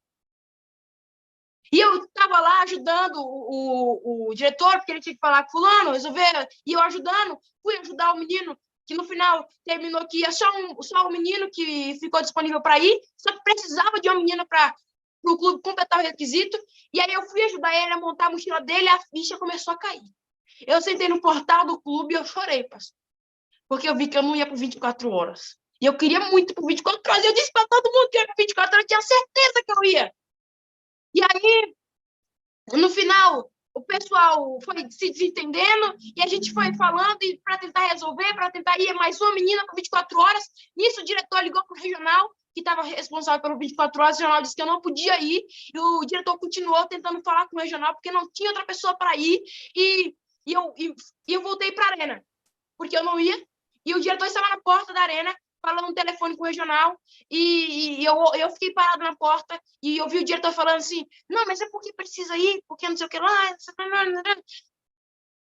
Speaker 2: E eu estava lá ajudando o diretor, porque ele tinha que falar com fulano, resolver, e eu ajudando, fui ajudar o menino, que no final terminou que ia só o menino que ficou disponível para ir, só que precisava de uma menina para o clube completar o requisito, e aí eu fui ajudar ele a montar a mochila dele, e a ficha começou a cair. Eu sentei no portal do clube e eu chorei, pastor, porque eu vi que eu não ia por 24 horas. E eu queria muito por 24 horas, e eu disse para todo mundo que eu ia por 24 horas, eu tinha certeza que eu ia. E aí, no final, o pessoal foi se desentendendo e a gente foi falando para tentar resolver, para tentar ir mais uma menina por 24 horas. Nisso, o diretor ligou para o regional, que estava responsável pelo 24 horas. O regional disse que eu não podia ir. E o diretor continuou tentando falar com o regional, porque não tinha outra pessoa para ir. E eu voltei para a arena, porque eu não ia. E o diretor estava na porta da arena, falando no telefone com o regional, e eu fiquei parado na porta, e eu vi o diretor falando assim, não, mas é porque precisa ir, porque não sei o que lá,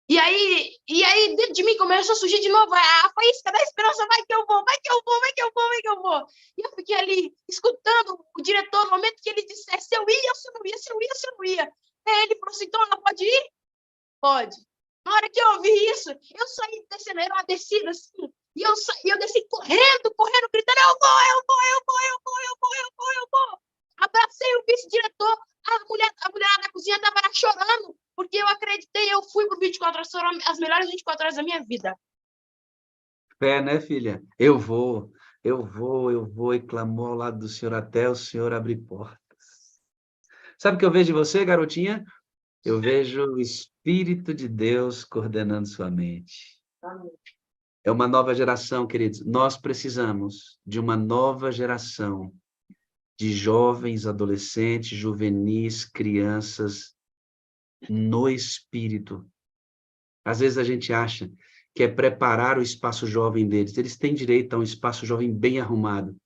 Speaker 2: e aí dentro de mim começou a surgir de novo a faísca da esperança, vai que eu vou, vai que eu vou, vai que eu vou, vai que eu vou. E eu fiquei ali, escutando o diretor, no momento que ele dissesse se eu ia, se eu não ia, se eu ia, se eu não ia. Aí ele falou assim, então ela pode ir? Pode. Na hora que eu ouvi isso, eu saí descendo, era uma descida assim, e eu desci correndo, gritando, eu vou. Abracei o vice-diretor, a mulher da cozinha estava chorando, porque eu acreditei, eu fui por 24 horas, foram as melhores 24 horas da minha vida.
Speaker 1: Fé, né, filha? Eu vou, e clamou ao lado do Senhor até o Senhor abrir portas. Sabe o que eu vejo em você, garotinha? Eu vejo o Espírito de Deus coordenando sua mente.
Speaker 2: Amém.
Speaker 1: É uma nova geração, queridos. Nós precisamos de uma nova geração de jovens, adolescentes, juvenis, crianças no Espírito. Às vezes a gente acha que é preparar o espaço jovem deles. Eles têm direito a um espaço jovem bem arrumado.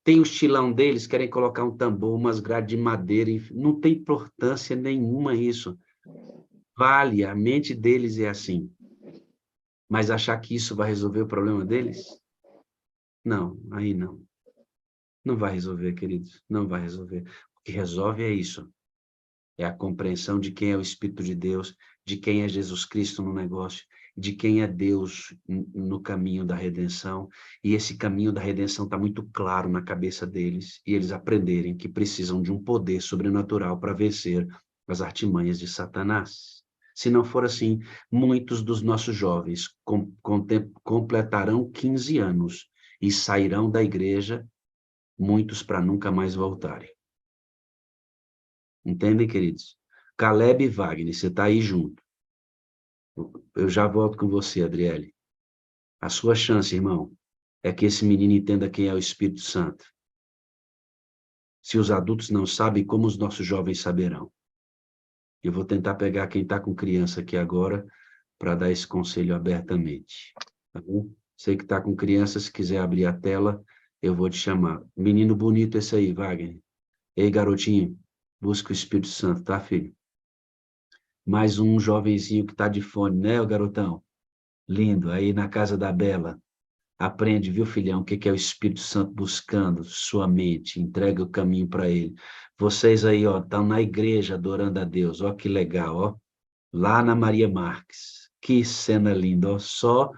Speaker 1: Tem o estilão deles, querem colocar um tambor, umas grades de madeira, enfim. Não tem importância nenhuma isso. Vale, a mente deles é assim. Mas achar que isso vai resolver o problema deles? Não, aí não. Não vai resolver, queridos. Não vai resolver. O que resolve é isso. É a compreensão de quem é o Espírito de Deus, de quem é Jesus Cristo no negócio, de quem é Deus no caminho da redenção. E esse caminho da redenção está muito claro na cabeça deles. E eles aprenderem que precisam de um poder sobrenatural para vencer as artimanhas de Satanás. Se não for assim, muitos dos nossos jovens completarão 15 anos e sairão da igreja, muitos para nunca mais voltarem. Entendem, queridos? Caleb e Wagner, você está aí junto. Eu já volto com você, Adriele. A sua chance, irmão, é que esse menino entenda quem é o Espírito Santo. Se os adultos não sabem, como os nossos jovens saberão? Eu vou tentar pegar quem está com criança aqui agora, para dar esse conselho abertamente. Tá bom? Você que está com criança, se quiser abrir a tela, eu vou te chamar. Menino bonito esse aí, Wagner. Ei, garotinho, busca o Espírito Santo, tá, filho? Mais um jovenzinho que está de fone, né, o garotão? Lindo, aí na casa da Bela. Aprende, viu, filhão, o que é o Espírito Santo buscando sua mente, entrega o caminho para ele. Vocês aí, ó, estão na igreja adorando a Deus, ó que legal, ó. Lá na Maria Marques. Que cena linda, ó. Só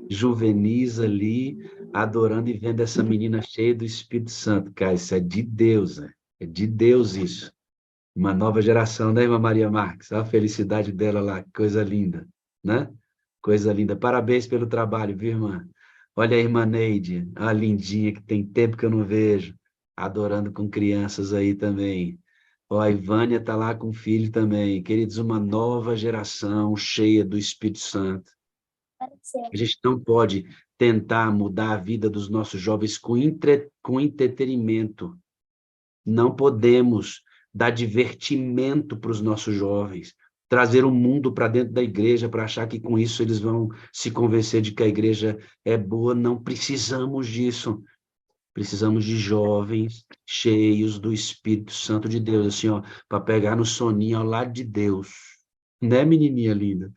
Speaker 1: juvenis ali adorando e vendo essa menina cheia do Espírito Santo. Cara, isso é de Deus, né? É de Deus isso. Uma nova geração, né, irmã Maria Marques? A felicidade dela lá, que coisa linda, né? Coisa linda. Parabéns pelo trabalho, viu, irmã? Olha a irmã Neide, a lindinha que tem tempo que eu não vejo, adorando com crianças aí também. Ó, a Ivânia está lá com o filho também. Queridos, uma nova geração cheia do Espírito Santo. A gente não pode tentar mudar a vida dos nossos jovens com entretenimento. Não podemos dar divertimento para os nossos jovens, trazer o mundo para dentro da igreja para achar que com isso eles vão se convencer de que a igreja é boa. Não precisamos disso. Precisamos de jovens cheios do Espírito Santo de Deus, assim, ó, para pegar no soninho ao lado de Deus. Né, menininha linda?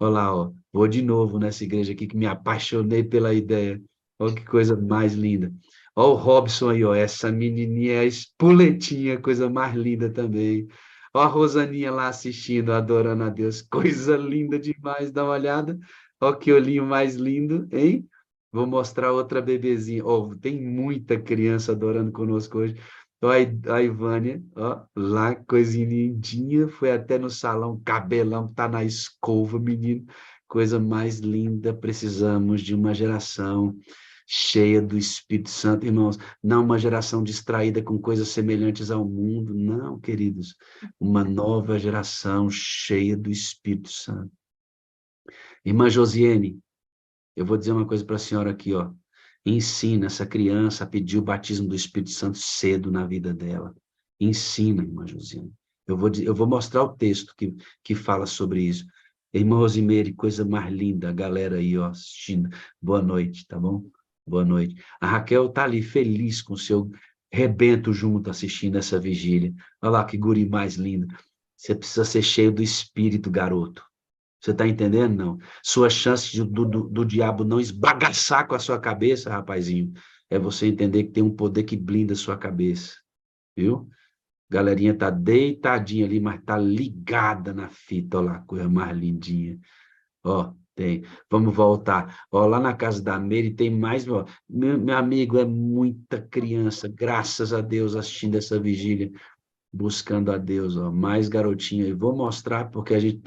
Speaker 1: Olha lá, ó, vou de novo nessa igreja aqui que me apaixonei pela ideia. Olha que coisa mais linda. Olha o Robson aí, ó, essa menininha é a espoletinha, coisa mais linda também. Olha a Rosaninha lá assistindo, adorando a Deus, coisa linda demais, dá uma olhada. Olha que olhinho mais lindo, hein? Vou mostrar outra bebezinha. Oh, tem muita criança adorando conosco hoje. Olha a Ivânia, ó, lá, coisinha lindinha, foi até no salão, cabelão, tá na escova, menino. Coisa mais linda. Precisamos de uma geração cheia do Espírito Santo, irmãos. Não uma geração distraída com coisas semelhantes ao mundo, não, queridos. Uma nova geração cheia do Espírito Santo. Irmã Josiane, eu vou dizer uma coisa para a senhora aqui, ó. Ensina essa criança a pedir o batismo do Espírito Santo cedo na vida dela. Ensina, irmã Josiane. Eu vou mostrar o texto que fala sobre isso. Irmã Rosimeire, coisa mais linda, a galera aí, ó, assistindo. Boa noite, tá bom? Boa noite. A Raquel tá ali feliz com o seu rebento junto assistindo essa vigília. Olha lá que guri mais lindo. Você precisa ser cheio do Espírito, garoto. Você está entendendo? Não. Sua chance do diabo não esbagaçar com a sua cabeça, rapazinho, é você entender que tem um poder que blinda a sua cabeça. Viu? Galerinha tá deitadinha ali, mas tá ligada na fita. Olha lá, coisa mais lindinha. Ó, tem. Vamos voltar. Ó, lá na casa da Meire tem mais. Ó, meu amigo, é muita criança, graças a Deus, assistindo essa vigília, buscando a Deus. Ó, mais garotinha aí. Vou mostrar porque a gente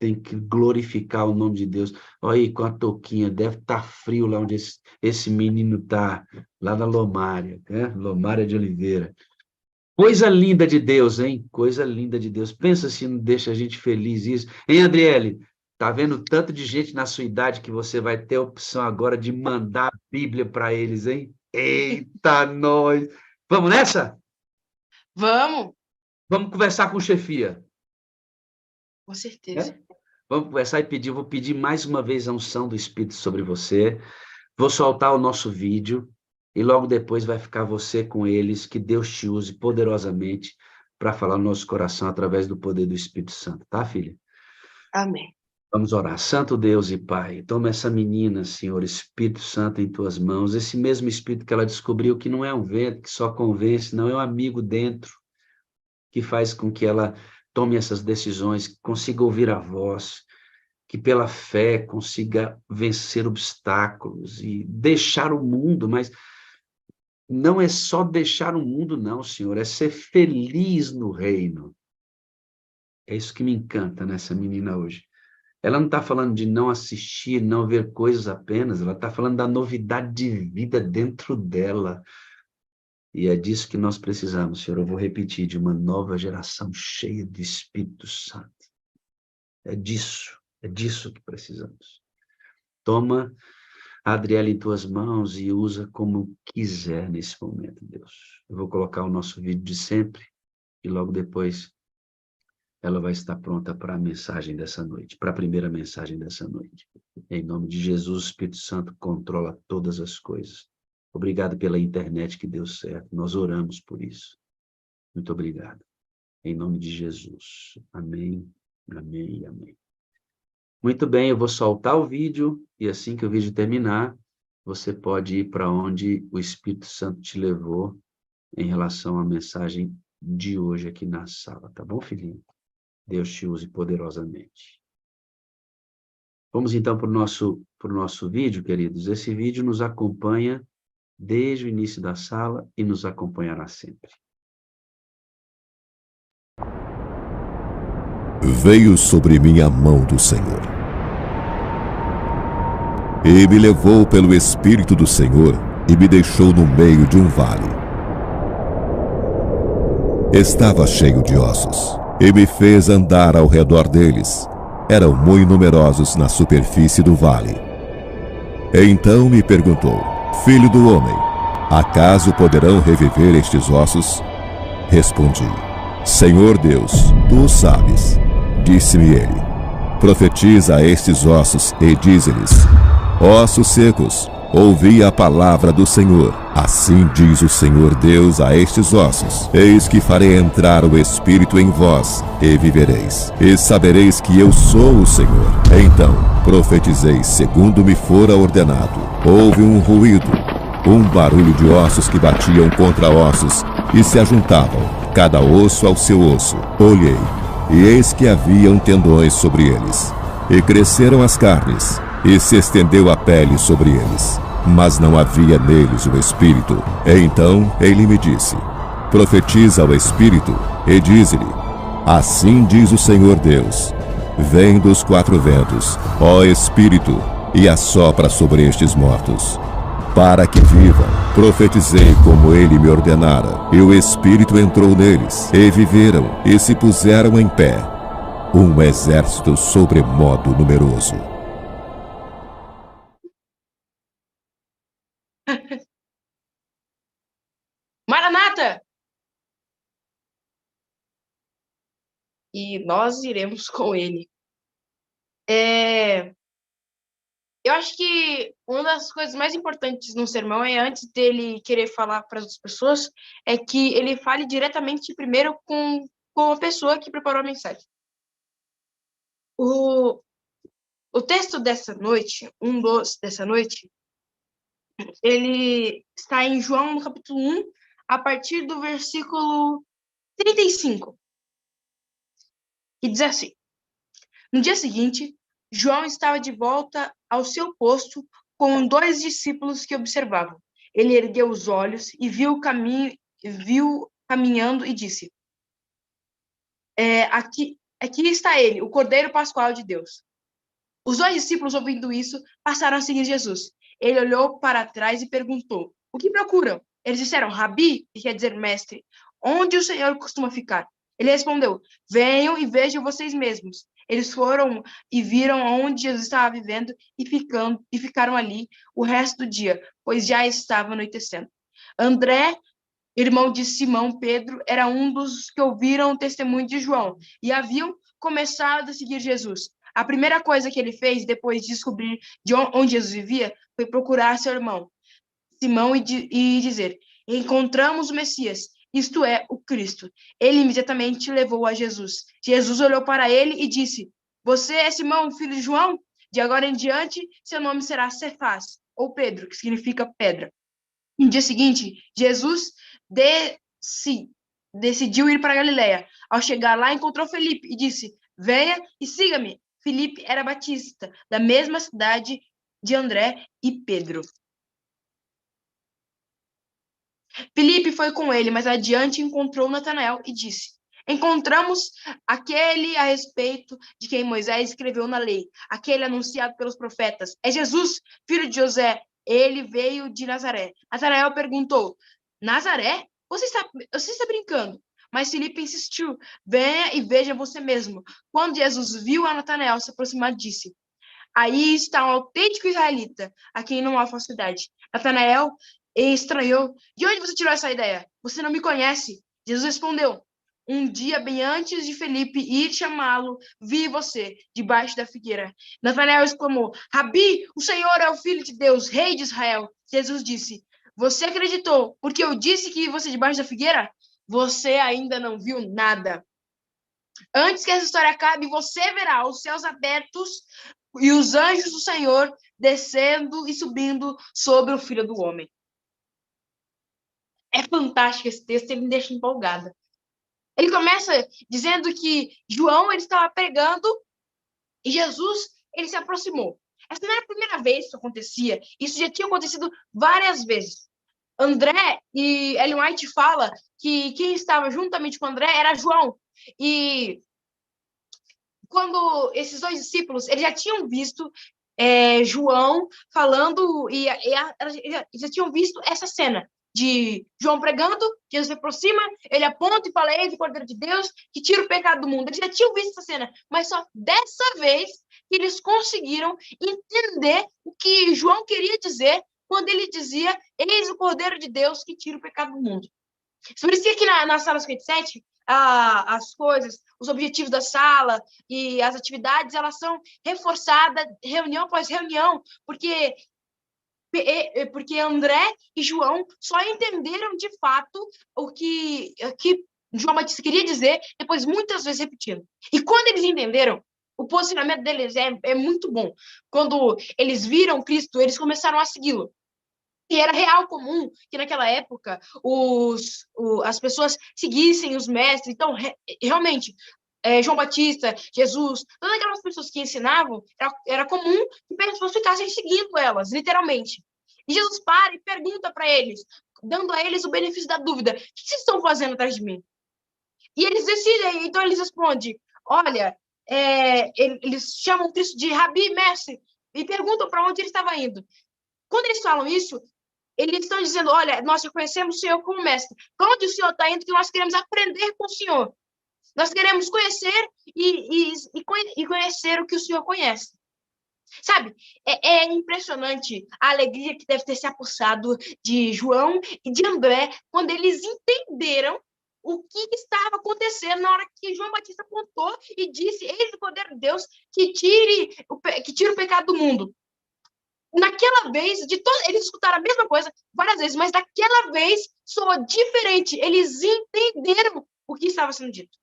Speaker 1: tem que glorificar o nome de Deus. Olha aí, com a touquinha, deve estar frio lá onde esse menino está, lá na Lomária, né? Lomária de Oliveira. Coisa linda de Deus, hein? Coisa linda de Deus. Pensa se não deixa a gente feliz isso. Hein, Adriele? Tá vendo tanto de gente na sua idade que você vai ter a opção agora de mandar a Bíblia para eles, hein? Eita, nós! Vamos nessa?
Speaker 2: Vamos,
Speaker 1: Vamos conversar com chefia.
Speaker 2: com certeza.
Speaker 1: Vamos conversar e pedir. Vou pedir mais uma vez a unção do Espírito sobre você. Vou soltar o nosso vídeo e logo depois vai ficar você com eles. Que Deus te use poderosamente para falar no nosso coração através do poder do Espírito Santo, tá, filha?
Speaker 2: Amém.
Speaker 1: Vamos orar. Santo Deus e Pai, toma essa menina, Senhor, Espírito Santo, em tuas mãos. Esse mesmo Espírito que ela descobriu que não é um vento que só convence, não é um amigo dentro que faz com que ela tome essas decisões, que consiga ouvir a voz, que pela fé consiga vencer obstáculos e deixar o mundo, mas não é só deixar o mundo, não, Senhor, é ser feliz no reino. É isso que me encanta nessa menina hoje. Ela não está falando de não assistir, não ver coisas apenas, ela está falando da novidade de vida dentro dela. E é disso que nós precisamos, Senhor. Eu vou repetir, de uma nova geração cheia do Espírito Santo. É disso que precisamos. Toma a Adriele em tuas mãos e usa como quiser nesse momento, Deus. Eu vou colocar o nosso vídeo de sempre e logo depois ela vai estar pronta para a mensagem dessa noite, para a primeira mensagem dessa noite. Em nome de Jesus, o Espírito Santo controla todas as coisas. Obrigado pela internet que deu certo. Nós oramos por isso. Muito obrigado. Em nome de Jesus. Amém, amém e amém. Muito bem, eu vou soltar o vídeo e assim que o vídeo terminar, você pode ir para onde o Espírito Santo te levou em relação à mensagem de hoje aqui na sala, tá bom, filhinho? Deus te use poderosamente. Vamos então para o nosso vídeo, queridos. Esse vídeo nos acompanha desde o início da sala e nos acompanhará sempre.
Speaker 4: Veio sobre mim a mão do Senhor, e me levou pelo Espírito do Senhor e me deixou no meio de um vale. Estava cheio de ossos, e me fez andar ao redor deles. Eram muito numerosos na superfície do vale. Então me perguntou: Filho do homem, acaso poderão reviver estes ossos? Respondi: Senhor Deus, tu o sabes. Disse-me ele: Profetiza a estes ossos e dize-lhes: Ossos secos, ouvi a palavra do Senhor. Assim diz o Senhor Deus a estes ossos: Eis que farei entrar o Espírito em vós, e vivereis, e sabereis que eu sou o Senhor. Então profetizei segundo me fora ordenado. Houve um ruído, um barulho de ossos que batiam contra ossos e se ajuntavam, cada osso ao seu osso. Olhei, e eis que haviam tendões sobre eles, e cresceram as carnes, e se estendeu a pele sobre eles, mas não havia neles o Espírito. Então ele me disse: Profetiza ao Espírito, e dize-lhe: Assim diz o Senhor Deus: Vem dos quatro ventos, ó Espírito, e assopra sobre estes mortos, para que vivam. Profetizei como ele me ordenara, e o Espírito entrou neles, e viveram, e se puseram em pé, um exército sobremodo numeroso.
Speaker 2: Maranata! E nós iremos com ele. Eu acho que uma das coisas mais importantes no sermão é, antes dele querer falar para as pessoas, é que ele fale diretamente primeiro com a pessoa que preparou a mensagem. O texto dessa noite, dessa noite, ele está em João, no capítulo 1, a partir do versículo 35. E diz assim: No dia seguinte, João estava de volta ao seu posto com 2 discípulos que observavam. Ele ergueu os olhos e viu caminhando e disse: aqui está ele, o Cordeiro Pascual de Deus. Os 2 discípulos, ouvindo isso, passaram a seguir Jesus. Ele olhou para trás e perguntou: O que procuram? Eles disseram: Rabi, que quer dizer mestre, onde o Senhor costuma ficar? Ele respondeu: Venham e vejam vocês mesmos. Eles foram e viram onde Jesus estava vivendo e ficaram ali o resto do dia, pois já estava anoitecendo. André, irmão de Simão Pedro, era um dos que ouviram o testemunho de João e haviam começado a seguir Jesus. A primeira coisa que ele fez, depois de descobrir de onde Jesus vivia, foi procurar seu irmão Simão e dizer: Encontramos o Messias, isto é, o Cristo. Ele imediatamente levou a Jesus. Jesus olhou para ele e disse: Você é Simão, filho de João? De agora em diante, seu nome será Cefás, ou Pedro, que significa pedra. No dia seguinte, Jesus decidiu ir para Galiléia. Ao chegar lá, encontrou Felipe e disse: Venha e siga-me. Felipe era batista, da mesma cidade de André e Pedro. Felipe foi com ele, mas adiante encontrou Natanael e disse: Encontramos aquele a respeito de quem Moisés escreveu na lei, aquele anunciado pelos profetas. É Jesus, filho de José. Ele veio de Nazaré. Natanael perguntou: Nazaré? Você está brincando? Mas Felipe insistiu: Venha e veja você mesmo. Quando Jesus viu a Natanael se aproximar, disse: Aí está um autêntico israelita, a quem não há falsidade. Natanael estranhou: De onde você tirou essa ideia? Você não me conhece. Jesus respondeu: um dia bem antes de Felipe ir chamá-lo, vi você debaixo da figueira. Natanael exclamou: Rabi, o Senhor é o Filho de Deus, Rei de Israel. Jesus disse: você acreditou porque eu disse que você debaixo da figueira? Você ainda não viu nada. Antes que essa história acabe, você verá os céus abertos e os anjos do Senhor descendo e subindo sobre o Filho do Homem. É fantástico esse texto, ele me deixa empolgada. Ele começa dizendo que João ele estava pregando e Jesus ele se aproximou. Essa não era a primeira vez que isso acontecia, isso já tinha acontecido várias vezes. André e Ellen White fala que quem estava juntamente com André era João. E quando esses dois discípulos eles já tinham visto João falando e já tinham visto essa cena de João pregando, Jesus se aproxima, ele aponta e fala: eis o Cordeiro de Deus que tira o pecado do mundo. Eles já tinham visto essa cena, mas só dessa vez que eles conseguiram entender o que João queria dizer quando ele dizia: eis o Cordeiro de Deus que tira o pecado do mundo. Por isso que aqui na sala 57, as coisas, os objetivos da sala e as atividades, elas são reforçadas reunião após reunião, porque André e João só entenderam de fato o que João Batista queria dizer, depois muitas vezes repetindo. E quando eles entenderam, o posicionamento deles é muito bom. Quando eles viram Cristo, eles começaram a segui-lo. E era real comum que naquela época as pessoas seguissem os mestres. Então, realmente, João Batista, Jesus, todas aquelas pessoas que ensinavam, era comum que pessoas ficassem seguindo elas, literalmente. E Jesus para e pergunta para eles, dando a eles o benefício da dúvida: o que vocês estão fazendo atrás de mim? E eles decidem, então eles respondem: olha, eles chamam Cristo de Rabi, mestre, e perguntam para onde ele estava indo. Quando eles falam isso, eles estão dizendo: olha, nós reconhecemos o Senhor como mestre. Para onde o Senhor está indo? Que nós queremos aprender com o Senhor. Nós queremos conhecer e conhecer o que o Senhor conhece. Sabe, é impressionante a alegria que deve ter se apossado de João e de André quando eles entenderam o que estava acontecendo na hora que João Batista apontou e disse: eis o Cordeiro de Deus que tira o pecado do mundo. Naquela vez, eles escutaram a mesma coisa várias vezes, mas daquela vez soou diferente. Eles entenderam o que estava sendo dito.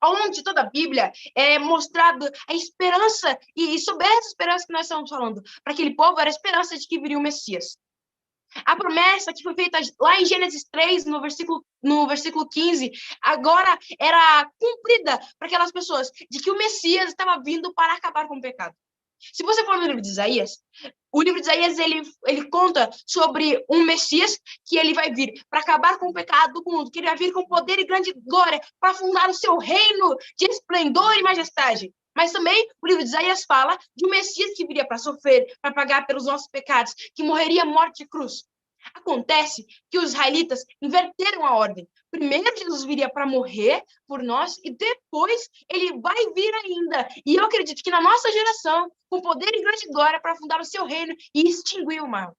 Speaker 2: Ao longo de toda a Bíblia é mostrado a esperança, e sobre essa esperança que nós estamos falando, para aquele povo era a esperança de que viria o Messias. A promessa que foi feita lá em Gênesis 3, no versículo 15, agora era cumprida para aquelas pessoas, de que o Messias estava vindo para acabar com o pecado. Se você for no livro de Isaías, o livro de Isaías ele conta sobre um Messias que ele vai vir para acabar com o pecado do mundo, que ele vai vir com poder e grande glória para fundar o seu reino de esplendor e majestade. Mas também o livro de Isaías fala de um Messias que viria para sofrer, para pagar pelos nossos pecados, que morreria morte de cruz. Acontece que os israelitas inverteram a ordem. Primeiro Jesus viria para morrer por nós e depois ele vai vir ainda. E eu acredito que na nossa geração, com poder e grande glória para fundar o seu reino e extinguir o mal.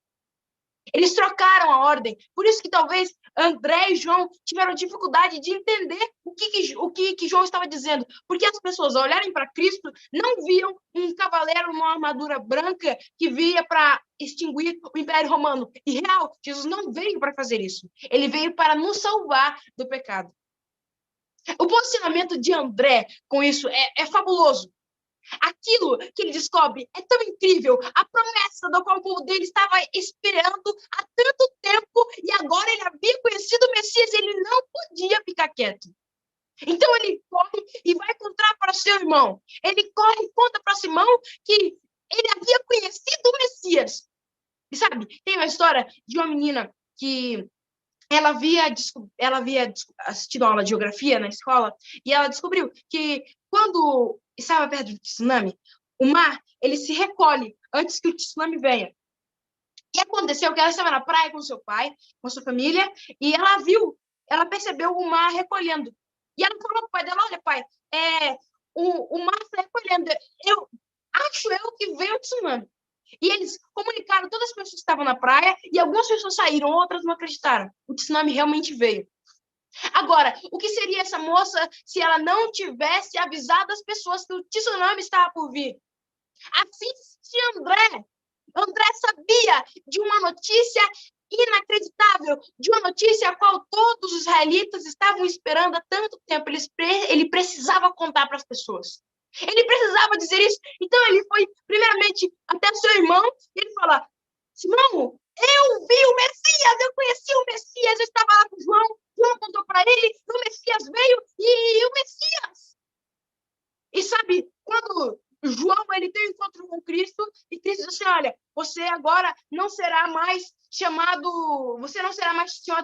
Speaker 2: Eles trocaram a ordem. Por isso que talvez André e João tiveram dificuldade de entender o que João estava dizendo. Porque as pessoas, ao olharem para Cristo, não viam um cavaleiro numa armadura branca que via para extinguir o Império Romano. E real, Jesus não veio para fazer isso. Ele veio para nos salvar do pecado. O posicionamento de André com isso é fabuloso. Aquilo que ele descobre é tão incrível, a promessa do qual o povo dele estava esperando há tanto tempo, e agora ele havia conhecido o Messias, ele não podia ficar quieto. Então ele corre e vai contar para seu irmão. Ele corre e conta para Simão que ele havia conhecido o Messias. E sabe, tem uma história de uma menina que ela havia assistido a aula de geografia na escola, e ela descobriu que quando estava perto do tsunami, o mar ele se recolhe antes que o tsunami venha. E aconteceu que ela estava na praia com seu pai, com sua família, e ela percebeu o mar recolhendo. E ela falou para o pai dela: olha, pai, o mar está recolhendo. Acho que veio o tsunami. E eles comunicaram todas as pessoas que estavam na praia, e algumas pessoas saíram, outras não acreditaram. O tsunami realmente veio. Agora, o que seria essa moça se ela não tivesse avisado as pessoas que o tsunami estava por vir? Assim se André sabia de uma notícia inacreditável, de uma notícia a qual todos os israelitas estavam esperando há tanto tempo. Ele precisava contar para as pessoas. Ele precisava dizer isso. Então ele foi, primeiramente, até seu irmão, e ele fala: Simão, eu vi o Messias, eu conheci o Messias, eu estava lá com João, João contou para ele, o Messias veio, e o Messias. E sabe, quando João ele tem um encontro com Cristo, e Cristo diz assim: olha, você agora não será mais chamado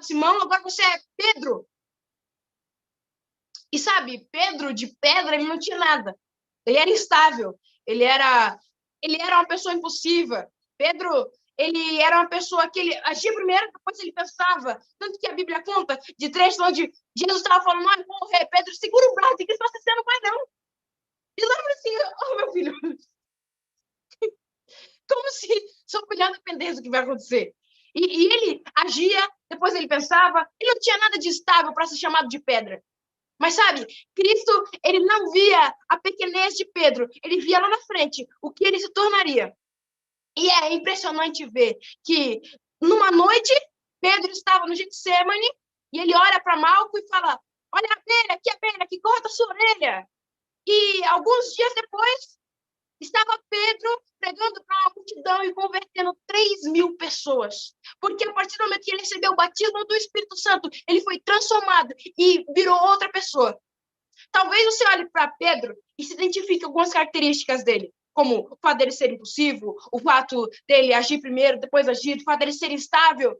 Speaker 2: Simão, agora você é Pedro. E sabe, Pedro de pedra, ele não tinha nada. Ele era instável, ele era uma pessoa impulsiva. Pedro, ele era uma pessoa que ele agia primeiro, depois ele pensava. Tanto que a Bíblia conta de trechos onde Jesus estava falando: não, eu vou morrer. Pedro, segura o braço, que Cristo, você não vai não. E lembra assim: oh, meu filho, como se sua opinião dependesse do que vai acontecer. E ele agia, depois ele pensava, ele não tinha nada de estável para ser chamado de pedra. Mas sabe, Cristo, ele não via a pequenez de Pedro, ele via lá na frente o que ele se tornaria. E é impressionante ver que, numa noite, Pedro estava no Getsemane, e ele olha para Malco e fala: olha a abelha que corta a sua orelha. E alguns dias depois, estava Pedro pregando para uma multidão e convertendo 3.000 pessoas. Porque a partir do momento que ele recebeu o batismo do Espírito Santo, ele foi transformado e virou outra pessoa. Talvez você olhe para Pedro e se identifique com algumas características dele, como o fato dele ser impulsivo, o fato dele agir primeiro, depois agir, o fato dele ser instável.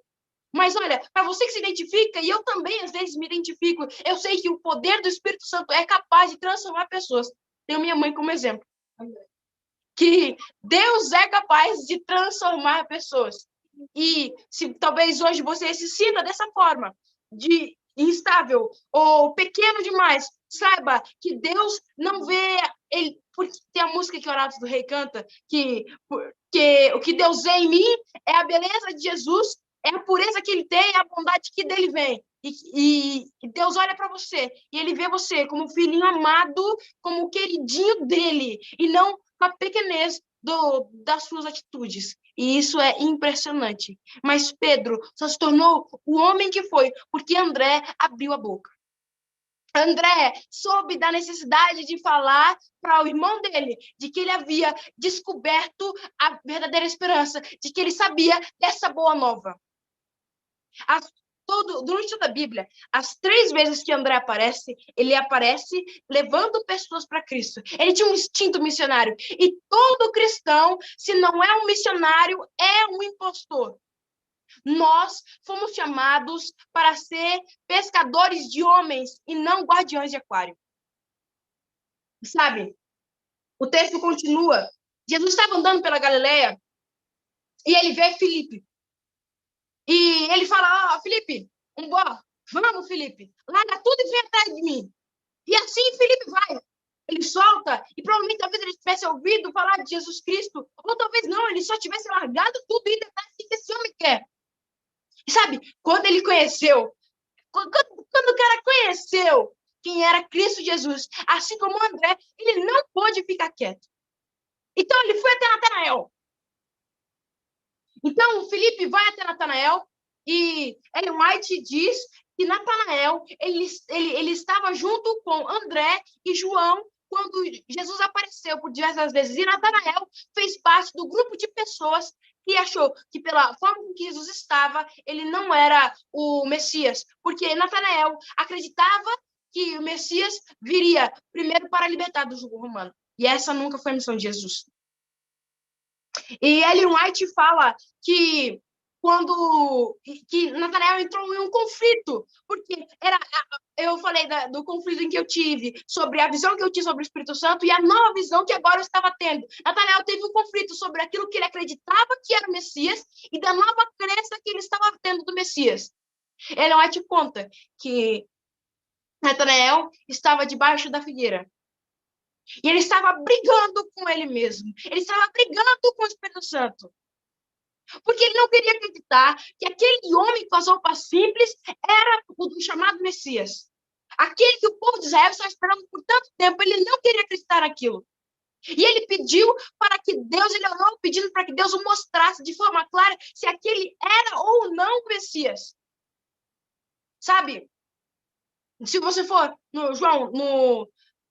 Speaker 2: Mas olha, para você que se identifica, e eu também às vezes me identifico, eu sei que o poder do Espírito Santo é capaz de transformar pessoas. Tenho minha mãe como exemplo. Que Deus é capaz de transformar pessoas. E se talvez hoje você se sinta dessa forma, de instável ou pequeno demais, saiba que Deus não vê ele, porque tem a música que Oratos do Rei canta, que o que Deus vê em mim é a beleza de Jesus, é a pureza que ele tem, é a bondade que dele vem. E Deus olha para você e ele vê você como filhinho amado, como o queridinho dele, e não com a pequenez das suas atitudes. E isso é impressionante. Mas Pedro só se tornou o homem que foi porque André abriu a boca. André soube da necessidade de falar para o irmão dele de que ele havia descoberto a verdadeira esperança, de que ele sabia dessa boa nova. Durante toda a Bíblia, as 3 vezes que André aparece, ele aparece levando pessoas para Cristo. Ele tinha um instinto missionário. E todo cristão, se não é um missionário, é um impostor. Nós fomos chamados para ser pescadores de homens e não guardiões de aquário. Sabe? O texto continua. Jesus estava andando pela Galileia e ele vê Filipe. E ele fala: Filipe, vamos, Filipe, larga tudo e vem atrás de mim. E assim Filipe vai. Ele solta, e provavelmente talvez ele tivesse ouvido falar de Jesus Cristo, ou talvez não, ele só tivesse largado tudo e ido atrás do que esse homem quer. E sabe, quando ele conheceu, quando o cara conheceu quem era Cristo Jesus, assim como André, ele não pôde ficar quieto. Então ele foi até Natanael. Então, o Filipe vai até Natanael e Ellen White diz que Natanael ele estava junto com André e João quando Jesus apareceu por diversas vezes. E Natanael fez parte do grupo de pessoas que achou que, pela forma com que Jesus estava, ele não era o Messias. Porque Natanael acreditava que o Messias viria primeiro para libertar do jugo romano. E essa nunca foi a missão de Jesus. E Ellen White fala que Natanael entrou em um conflito, porque eu falei do conflito em que eu tive, sobre a visão que eu tinha sobre o Espírito Santo e a nova visão que agora eu estava tendo. Natanael teve um conflito sobre aquilo que ele acreditava que era o Messias e da nova crença que ele estava tendo do Messias. Ellen White conta que Natanael estava debaixo da figueira. E ele estava brigando com ele mesmo. Ele estava brigando com o Espírito Santo. Porque ele não queria acreditar que aquele homem com as roupas simples era o chamado Messias. Aquele que o povo de Israel estava esperando por tanto tempo, ele não queria acreditar naquilo. E ele pediu para que Deus, ele orou pedindo para que Deus o mostrasse de forma clara se aquele era ou não o Messias. Sabe? Se você for no João,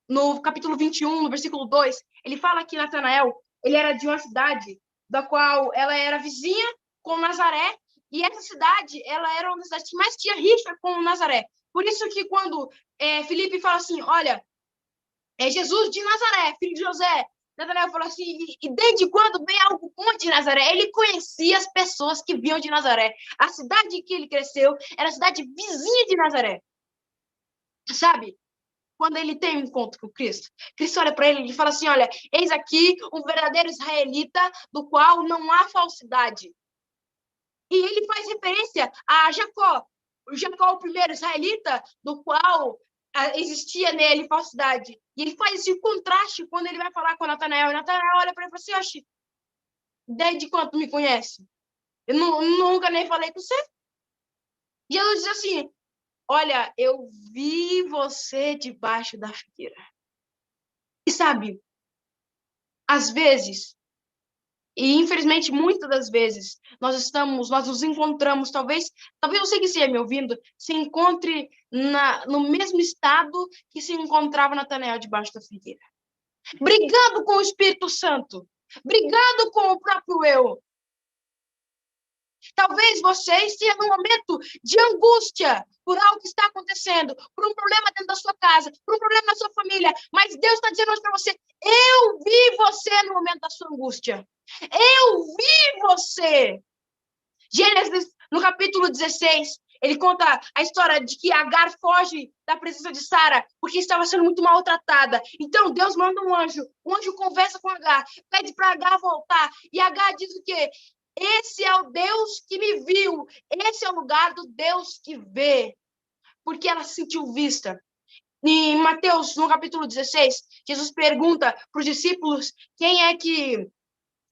Speaker 2: no capítulo 21, no versículo 2, ele fala que Natanael, ele era de uma cidade da qual ela era vizinha com Nazaré, e essa cidade, ela era uma das cidades que mais tinha rixa com Nazaré. Por isso que quando Filipe fala assim, olha, é Jesus de Nazaré, filho de José, Natanael falou assim, e desde quando vem algo bom de Nazaré? Ele conhecia as pessoas que vinham de Nazaré. A cidade em que ele cresceu era a cidade vizinha de Nazaré. Sabe? Quando ele tem um encontro com Cristo, Cristo olha para ele e fala assim, olha, eis aqui um verdadeiro israelita do qual não há falsidade. E ele faz referência a Jacó. Jacó, o primeiro israelita, do qual existia nele falsidade. E ele faz esse contraste quando ele vai falar com Natanael. E Natanael olha para ele e fala assim, oxe, desde quando me conhece? Eu nunca nem falei com você. E Jesus diz assim, olha, eu vi você debaixo da figueira. E sabe, às vezes, e infelizmente muitas das vezes, nós nos encontramos, talvez você que esteja me ouvindo, se encontre no mesmo estado que se encontrava Natanael debaixo da figueira. Brigando com o Espírito Santo, brigando com o próprio eu. Talvez você esteja num momento de angústia por algo que está acontecendo, por um problema dentro da sua casa, por um problema na sua família, mas Deus está dizendo hoje para você, eu vi você no momento da sua angústia. Eu vi você. Gênesis, no capítulo 16, ele conta a história de que Agar foge da presença de Sara porque estava sendo muito maltratada. Então, Deus manda um anjo. O anjo conversa com Agar, pede para Agar voltar. E Agar diz o quê? Esse é o Deus que me viu. Esse é o lugar do Deus que vê. Porque ela se sentiu vista. Em Mateus, no capítulo 16, Jesus pergunta para os discípulos quem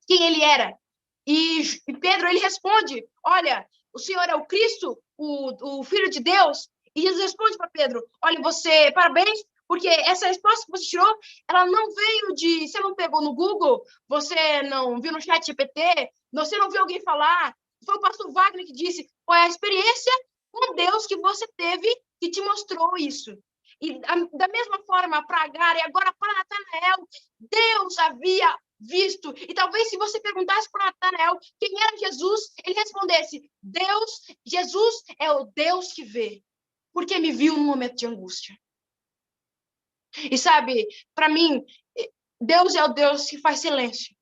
Speaker 2: ele era. E Pedro, ele responde, olha, o Senhor é o Cristo, o Filho de Deus. E Jesus responde para Pedro, olha, você, parabéns, porque essa resposta que você tirou, ela não veio você não pegou no Google, você não viu no chat GPT, você não viu alguém falar, foi o pastor Wagner que disse, foi a experiência com Deus que você teve que te mostrou isso. E da mesma forma para Agar e agora para Natanael, Deus havia visto. E talvez se você perguntasse para Natanael quem era Jesus, ele respondesse, Jesus é o Deus que vê, porque me viu no momento de angústia. E sabe, para mim, Deus é o Deus que faz silêncio.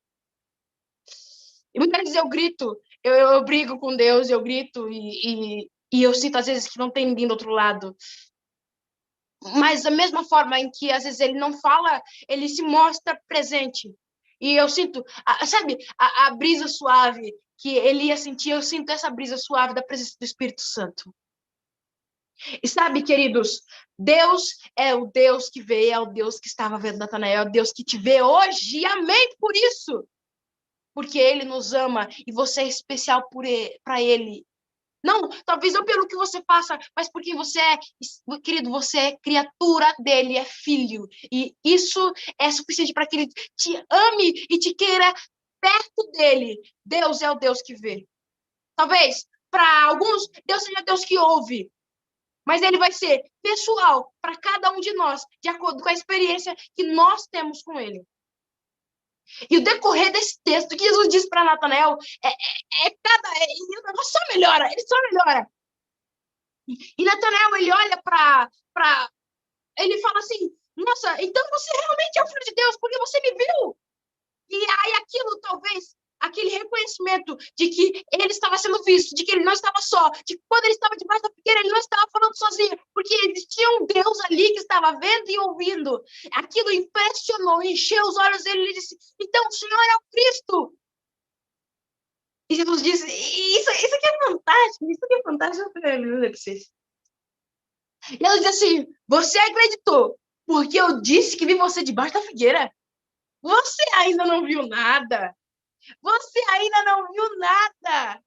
Speaker 2: E muitas vezes eu grito, eu brigo com Deus, eu grito e eu sinto às vezes que não tem ninguém do outro lado. Mas da mesma forma em que às vezes ele não fala, ele se mostra presente. E eu sinto, sabe, a brisa suave que ele ia sentir, eu sinto essa brisa suave da presença do Espírito Santo. E sabe, queridos, Deus é o Deus que vê, é o Deus que estava vendo Natanael, é o Deus que te vê hoje, e amém por isso. Porque Ele nos ama e você é especial para Ele. Não, talvez não pelo que você faça, mas porque você é, querido, você é criatura dele, é filho. E isso é suficiente para que ele te ame e te queira perto dele. Deus é o Deus que vê. Talvez, para alguns, Deus seja Deus que ouve. Mas ele vai ser pessoal para cada um de nós, de acordo com a experiência que nós temos com ele. E o decorrer desse texto que Jesus diz para Natanael, o negócio só melhora, ele só melhora. E Natanael, ele olha ele fala assim, nossa, então você realmente é o Filho de Deus, porque você me viu. E aí aquilo, talvez, aquele reconhecimento de que ele estava sendo visto, de que ele não estava só, de que quando ele estava debaixo da figueira, ele não estava falando sozinho, porque existia um Deus ali que estava vendo e ouvindo. Aquilo impressionou, encheu os olhos dele e ele disse, então o Senhor é o Cristo. E Jesus disse, isso aqui é fantástico, isso aqui é fantástico. E ela disse assim, você acreditou, porque eu disse que vi você debaixo da figueira. Você ainda não viu nada. Você ainda não viu nada.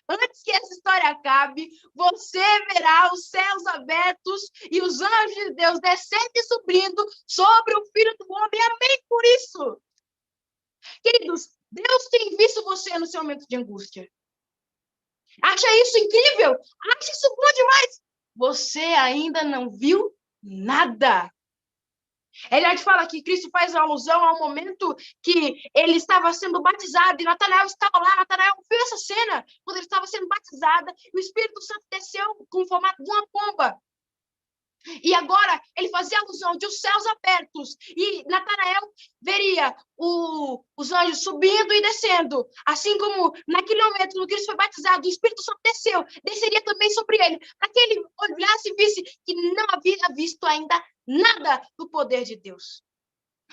Speaker 2: Antes que essa história acabe, você verá os céus abertos e os anjos de Deus descendo e subindo sobre o Filho do Homem. Amém por isso. Queridos, Deus tem visto você no seu momento de angústia. Acha isso incrível? Acha isso bom demais? Você ainda não viu nada. Ele fala que Cristo faz alusão ao momento que ele estava sendo batizado e Natanael estava lá. Natanael viu essa cena quando ele estava sendo batizado e o Espírito Santo desceu com o formato de uma pomba. E agora ele fazia alusão de os céus abertos e Natanael veria os anjos subindo e descendo. Assim como naquele momento, no Cristo foi batizado, o Espírito Santo desceria também sobre ele, para que ele olhasse e visse que não havia visto ainda nada do poder de Deus.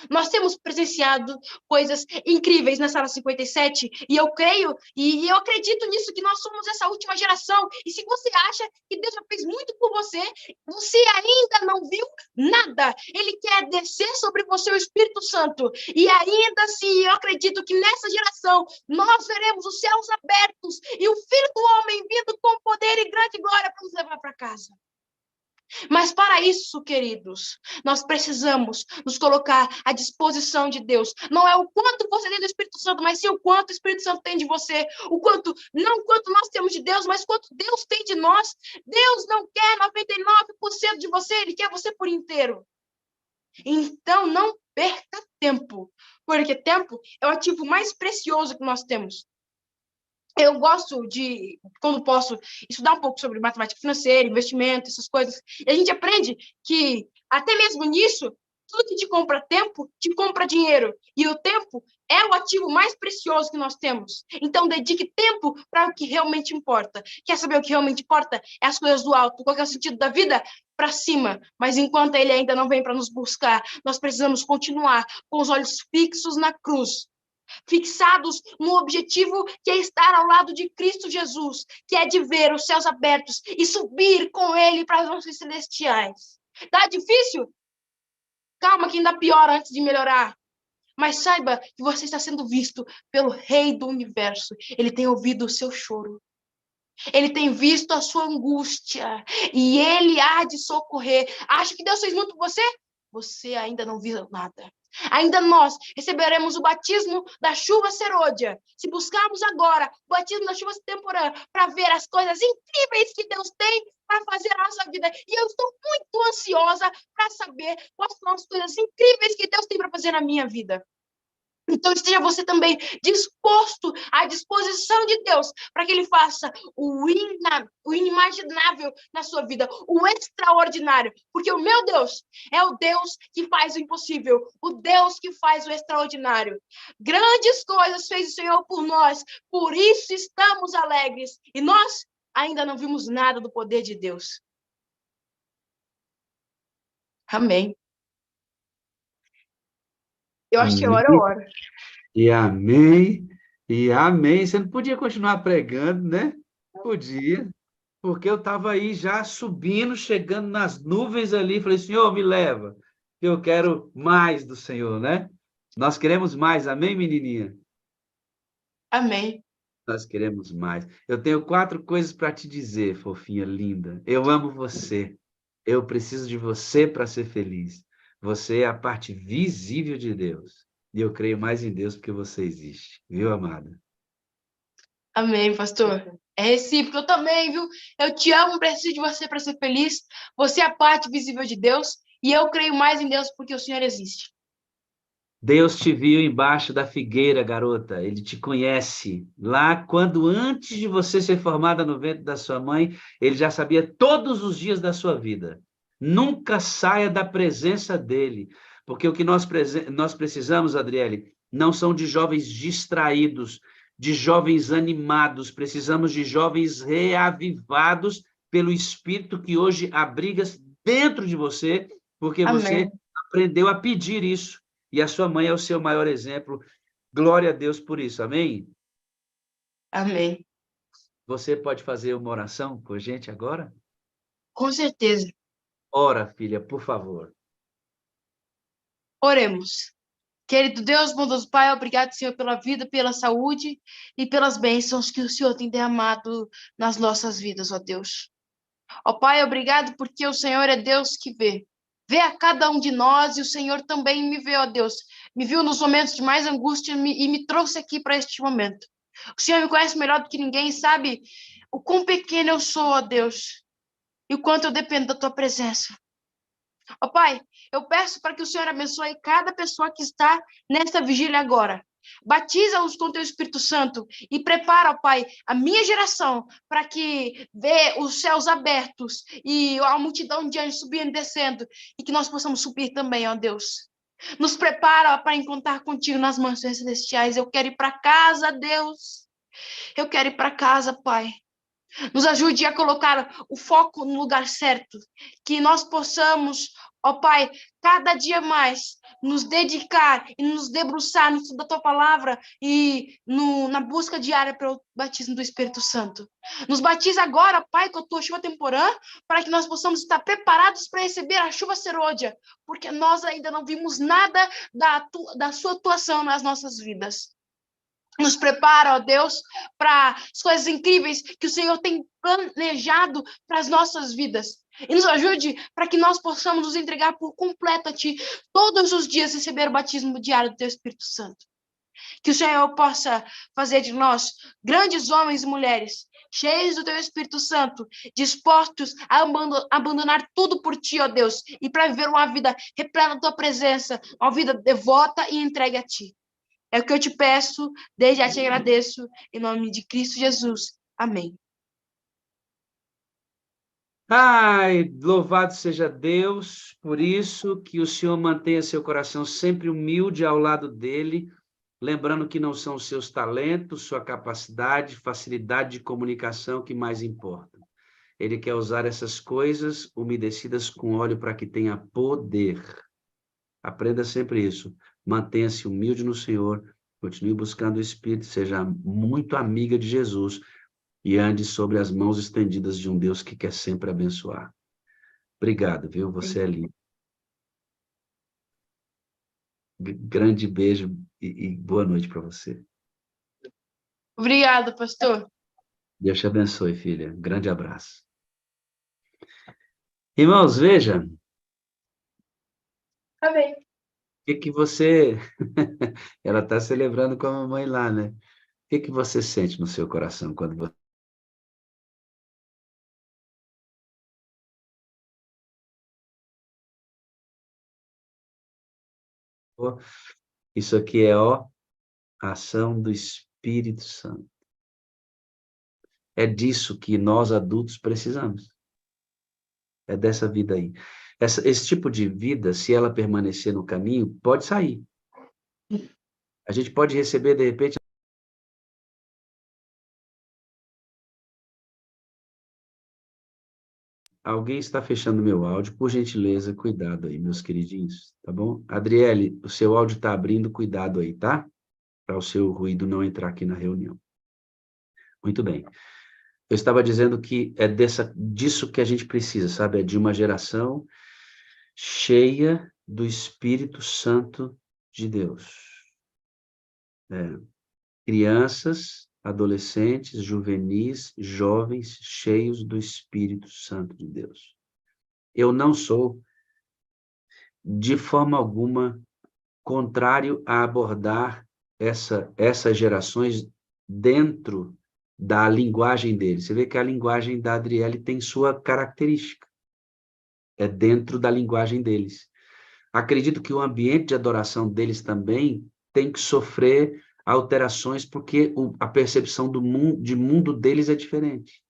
Speaker 2: Nós temos presenciado coisas incríveis na Sala 57 e eu creio e eu acredito nisso, que nós somos essa última geração. E se você acha que Deus já fez muito por você, você ainda não viu nada. Ele quer descer sobre você o Espírito Santo. E ainda assim, eu acredito que nessa geração nós veremos os céus abertos e o Filho do Homem vindo com poder e grande glória para nos levar para casa. Mas para isso, queridos, nós precisamos nos colocar à disposição de Deus. Não é o quanto você tem do Espírito Santo, mas sim o quanto o Espírito Santo tem de você. Não o quanto nós temos de Deus, mas quanto Deus tem de nós. Deus não quer 99% de você, Ele quer você por inteiro. Então, não perca tempo, porque tempo é o ativo mais precioso que nós temos. Eu gosto de, quando posso, estudar um pouco sobre matemática financeira, investimento, essas coisas. E a gente aprende que, até mesmo nisso, tudo que te compra tempo, te compra dinheiro. E o tempo é o ativo mais precioso que nós temos. Então, dedique tempo para o que realmente importa. Quer saber o que realmente importa? É as coisas do alto. Qual é o sentido da vida? Para cima. Mas enquanto ele ainda não vem para nos buscar, nós precisamos continuar com os olhos fixos na cruz. Fixados no objetivo que é estar ao lado de Cristo Jesus, que é de ver os céus abertos e subir com Ele para as nossas celestiais. Tá difícil? Calma que ainda piora antes de melhorar. Mas saiba que você está sendo visto pelo Rei do Universo. Ele tem ouvido o seu choro. Ele tem visto a sua angústia. E Ele há de socorrer. Acha que Deus fez muito por você? Você ainda não viu nada. Ainda nós receberemos o batismo da chuva serôdia. Se buscarmos agora o batismo da chuva temporã para ver as coisas incríveis que Deus tem para fazer a nossa vida. E eu estou muito ansiosa para saber quais são as coisas incríveis que Deus tem para fazer na minha vida. Então, esteja você também disposto à disposição de Deus para que Ele faça o inimaginável na sua vida, o extraordinário. Porque o meu Deus é o Deus que faz o impossível, o Deus que faz o extraordinário. Grandes coisas fez o Senhor por nós, por isso estamos alegres. E nós ainda não vimos nada do poder de Deus. Amém. Eu acho que agora é hora.
Speaker 1: E amém, e amém. Você não podia continuar pregando, né? Podia, porque eu estava aí já subindo, chegando nas nuvens ali. Falei, Senhor, me leva, que eu quero mais do Senhor, né? Nós queremos mais, amém, menininha?
Speaker 2: Amém.
Speaker 1: Nós queremos mais. Eu tenho 4 coisas para te dizer, fofinha, linda. Eu amo você. Eu preciso de você para ser feliz. Você é a parte visível de Deus. E eu creio mais em Deus porque você existe. Viu, amada?
Speaker 2: Amém, pastor. É recíproco, eu também, viu? Eu te amo, preciso de você para ser feliz. Você é a parte visível de Deus. E eu creio mais em Deus porque o Senhor existe.
Speaker 1: Deus te viu embaixo da figueira, garota. Ele te conhece. Lá, quando antes de você ser formada no ventre da sua mãe, ele já sabia todos os dias da sua vida. Nunca saia da presença dele. Porque o que nós precisamos, Adriele, não são de jovens distraídos, de jovens animados. Precisamos de jovens reavivados pelo Espírito que hoje abriga dentro de você, porque
Speaker 2: Amém.
Speaker 1: você aprendeu a pedir isso. E a sua mãe é o seu maior exemplo. Glória a Deus por isso, amém?
Speaker 2: Amém.
Speaker 1: Você pode fazer uma oração por gente agora?
Speaker 2: Com certeza.
Speaker 1: Ora, filha, por favor.
Speaker 2: Oremos. Querido Deus, bondoso Pai, obrigado, Senhor, pela vida, pela saúde e pelas bênçãos que o Senhor tem derramado nas nossas vidas, ó Deus. Ó Pai, obrigado porque o Senhor é Deus que vê. Vê a cada um de nós e o Senhor também me vê, ó Deus. Me viu nos momentos de mais angústia e me trouxe aqui para este momento. O Senhor me conhece melhor do que ninguém, sabe o quão pequeno eu sou, ó Deus, e o quanto eu dependo da Tua presença. Ó Pai, eu peço para que o Senhor abençoe cada pessoa que está nesta vigília agora. Batiza-os com Teu Espírito Santo e prepara, ó Pai, a minha geração para que vê os céus abertos e a multidão de anjos subindo e descendo e que nós possamos subir também, ó Deus. Nos prepara para encontrar contigo nas mansões celestiais. Eu quero ir para casa, Deus. Eu quero ir para casa, Pai. Nos ajude a colocar o foco no lugar certo, que nós possamos, ó Pai, cada dia mais nos dedicar e nos debruçar no estudo da Tua palavra e na busca diária pelo batismo do Espírito Santo. Nos batiza agora, Pai, com a Tua chuva temporã, para que nós possamos estar preparados para receber a chuva serôdia, porque nós ainda não vimos nada da Sua atuação nas nossas vidas. Nos prepara, ó Deus, para as coisas incríveis que o Senhor tem planejado para as nossas vidas. E nos ajude para que nós possamos nos entregar por completo a Ti, todos os dias receber o batismo diário do Teu Espírito Santo. Que o Senhor possa fazer de nós grandes homens e mulheres, cheios do Teu Espírito Santo, dispostos a abandonar tudo por Ti, ó Deus, e para viver uma vida repleta da Tua presença, uma vida devota e entregue a Ti. É o que eu te peço, desde já te agradeço, em nome de Cristo Jesus. Amém.
Speaker 1: Ai, louvado seja Deus, por isso que o Senhor mantenha seu coração sempre humilde ao lado dele, lembrando que não são os seus talentos, sua capacidade, facilidade de comunicação que mais importam. Ele quer usar essas coisas umedecidas com óleo para que tenha poder. Aprenda sempre isso. Mantenha-se humilde no Senhor, continue buscando o Espírito, seja muito amiga de Jesus e ande sobre as mãos estendidas de um Deus que quer sempre abençoar. Obrigado, viu? Você é lindo. Grande beijo e boa noite para você.
Speaker 2: Obrigada, pastor.
Speaker 1: Deus te abençoe, filha. Grande abraço. Irmãos, veja.
Speaker 2: Amém.
Speaker 1: O que você... Ela está celebrando com a mamãe lá, né? O que você sente no seu coração quando você... Isso aqui é, ó, a ação do Espírito Santo. É disso que nós adultos precisamos. É dessa vida aí. Esse tipo de vida, se ela permanecer no caminho, pode sair. A gente pode receber, de repente... Alguém está fechando meu áudio, por gentileza, cuidado aí, meus queridinhos, tá bom? Adriele, o seu áudio está abrindo, cuidado aí, tá? Para o seu ruído não entrar aqui na reunião. Muito bem. Eu estava dizendo que é disso que a gente precisa, sabe? É de uma geração cheia do Espírito Santo de Deus. Crianças, adolescentes, juvenis, jovens, cheios do Espírito Santo de Deus. Eu não sou, de forma alguma, contrário a abordar essas gerações dentro da linguagem deles. Você vê que a linguagem da Adriele tem sua característica. É dentro da linguagem deles. Acredito que o ambiente de adoração deles também tem que sofrer alterações, porque a percepção de mundo deles é diferente.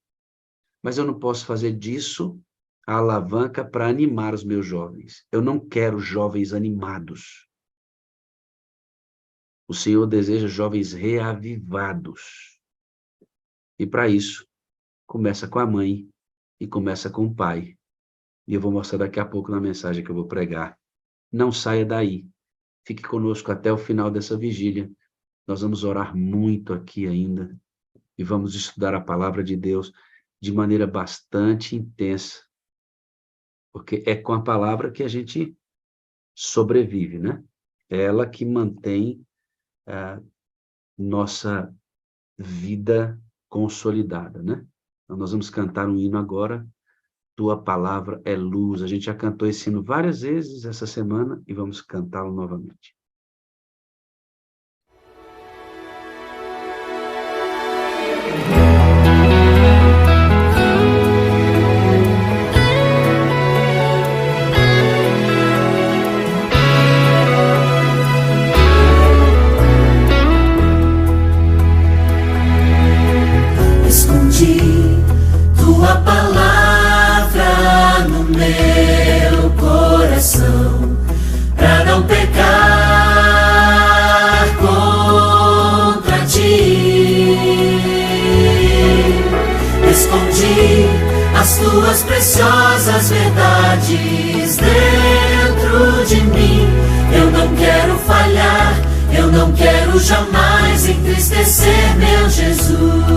Speaker 1: Mas eu não posso fazer disso a alavanca para animar os meus jovens. Eu não quero jovens animados. O Senhor deseja jovens reavivados. E para isso, começa com a mãe e começa com o pai. E eu vou mostrar daqui a pouco na mensagem que eu vou pregar. Não saia daí. Fique conosco até o final dessa vigília. Nós vamos orar muito aqui ainda e vamos estudar a palavra de Deus de maneira bastante intensa, porque é com a palavra que a gente sobrevive, né? É ela que mantém nossa vida consolidada, né? Então, nós vamos cantar um hino agora, Tua Palavra é Luz. A gente já cantou esse hino várias vezes essa semana e vamos cantá-lo novamente.
Speaker 3: Tua palavra no meu coração, pra não pecar contra ti. Escondi as tuas preciosas verdades dentro de mim. Eu não quero falhar, eu não quero jamais entristecer meu Jesus.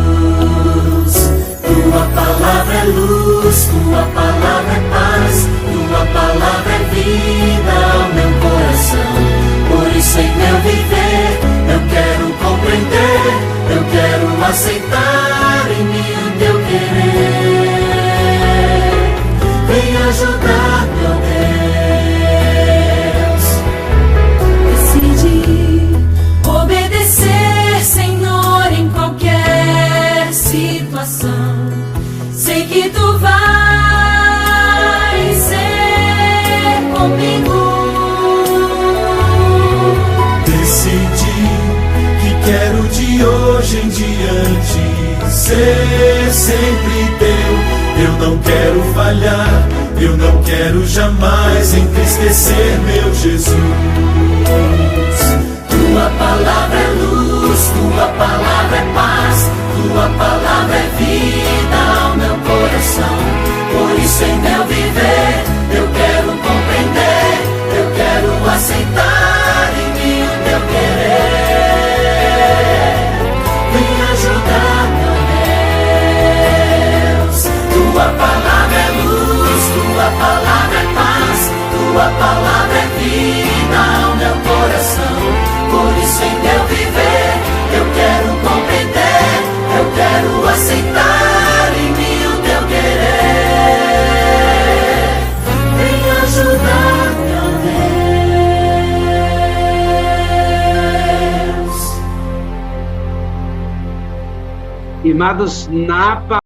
Speaker 3: Tua palavra é luz, tua palavra é paz, tua palavra é vida ao meu coração. Por isso em meu viver eu quero compreender, eu quero aceitar em mim o teu querer. Vem ajudar, meu Deus. Decidi obedecer, Senhor, em qualquer situação. Sei que tu vais ser comigo. Decidi que quero de hoje em diante ser sempre teu. Eu não quero falhar, eu não quero jamais entristecer meu Jesus. Tua palavra é luz, tua palavra é paz, tua palavra é vida ao meu coração. Por isso em meu viver eu quero compreender, eu quero aceitar em mim o teu querer. Vem ajudar, meu Deus. Tua palavra é luz, tua palavra é paz, tua palavra é vida ao meu coração. Por isso em meu viver eu quero compreender, eu quero aceitar em mim o teu querer. Vem ajudar, meu Deus.
Speaker 1: Irmãos, na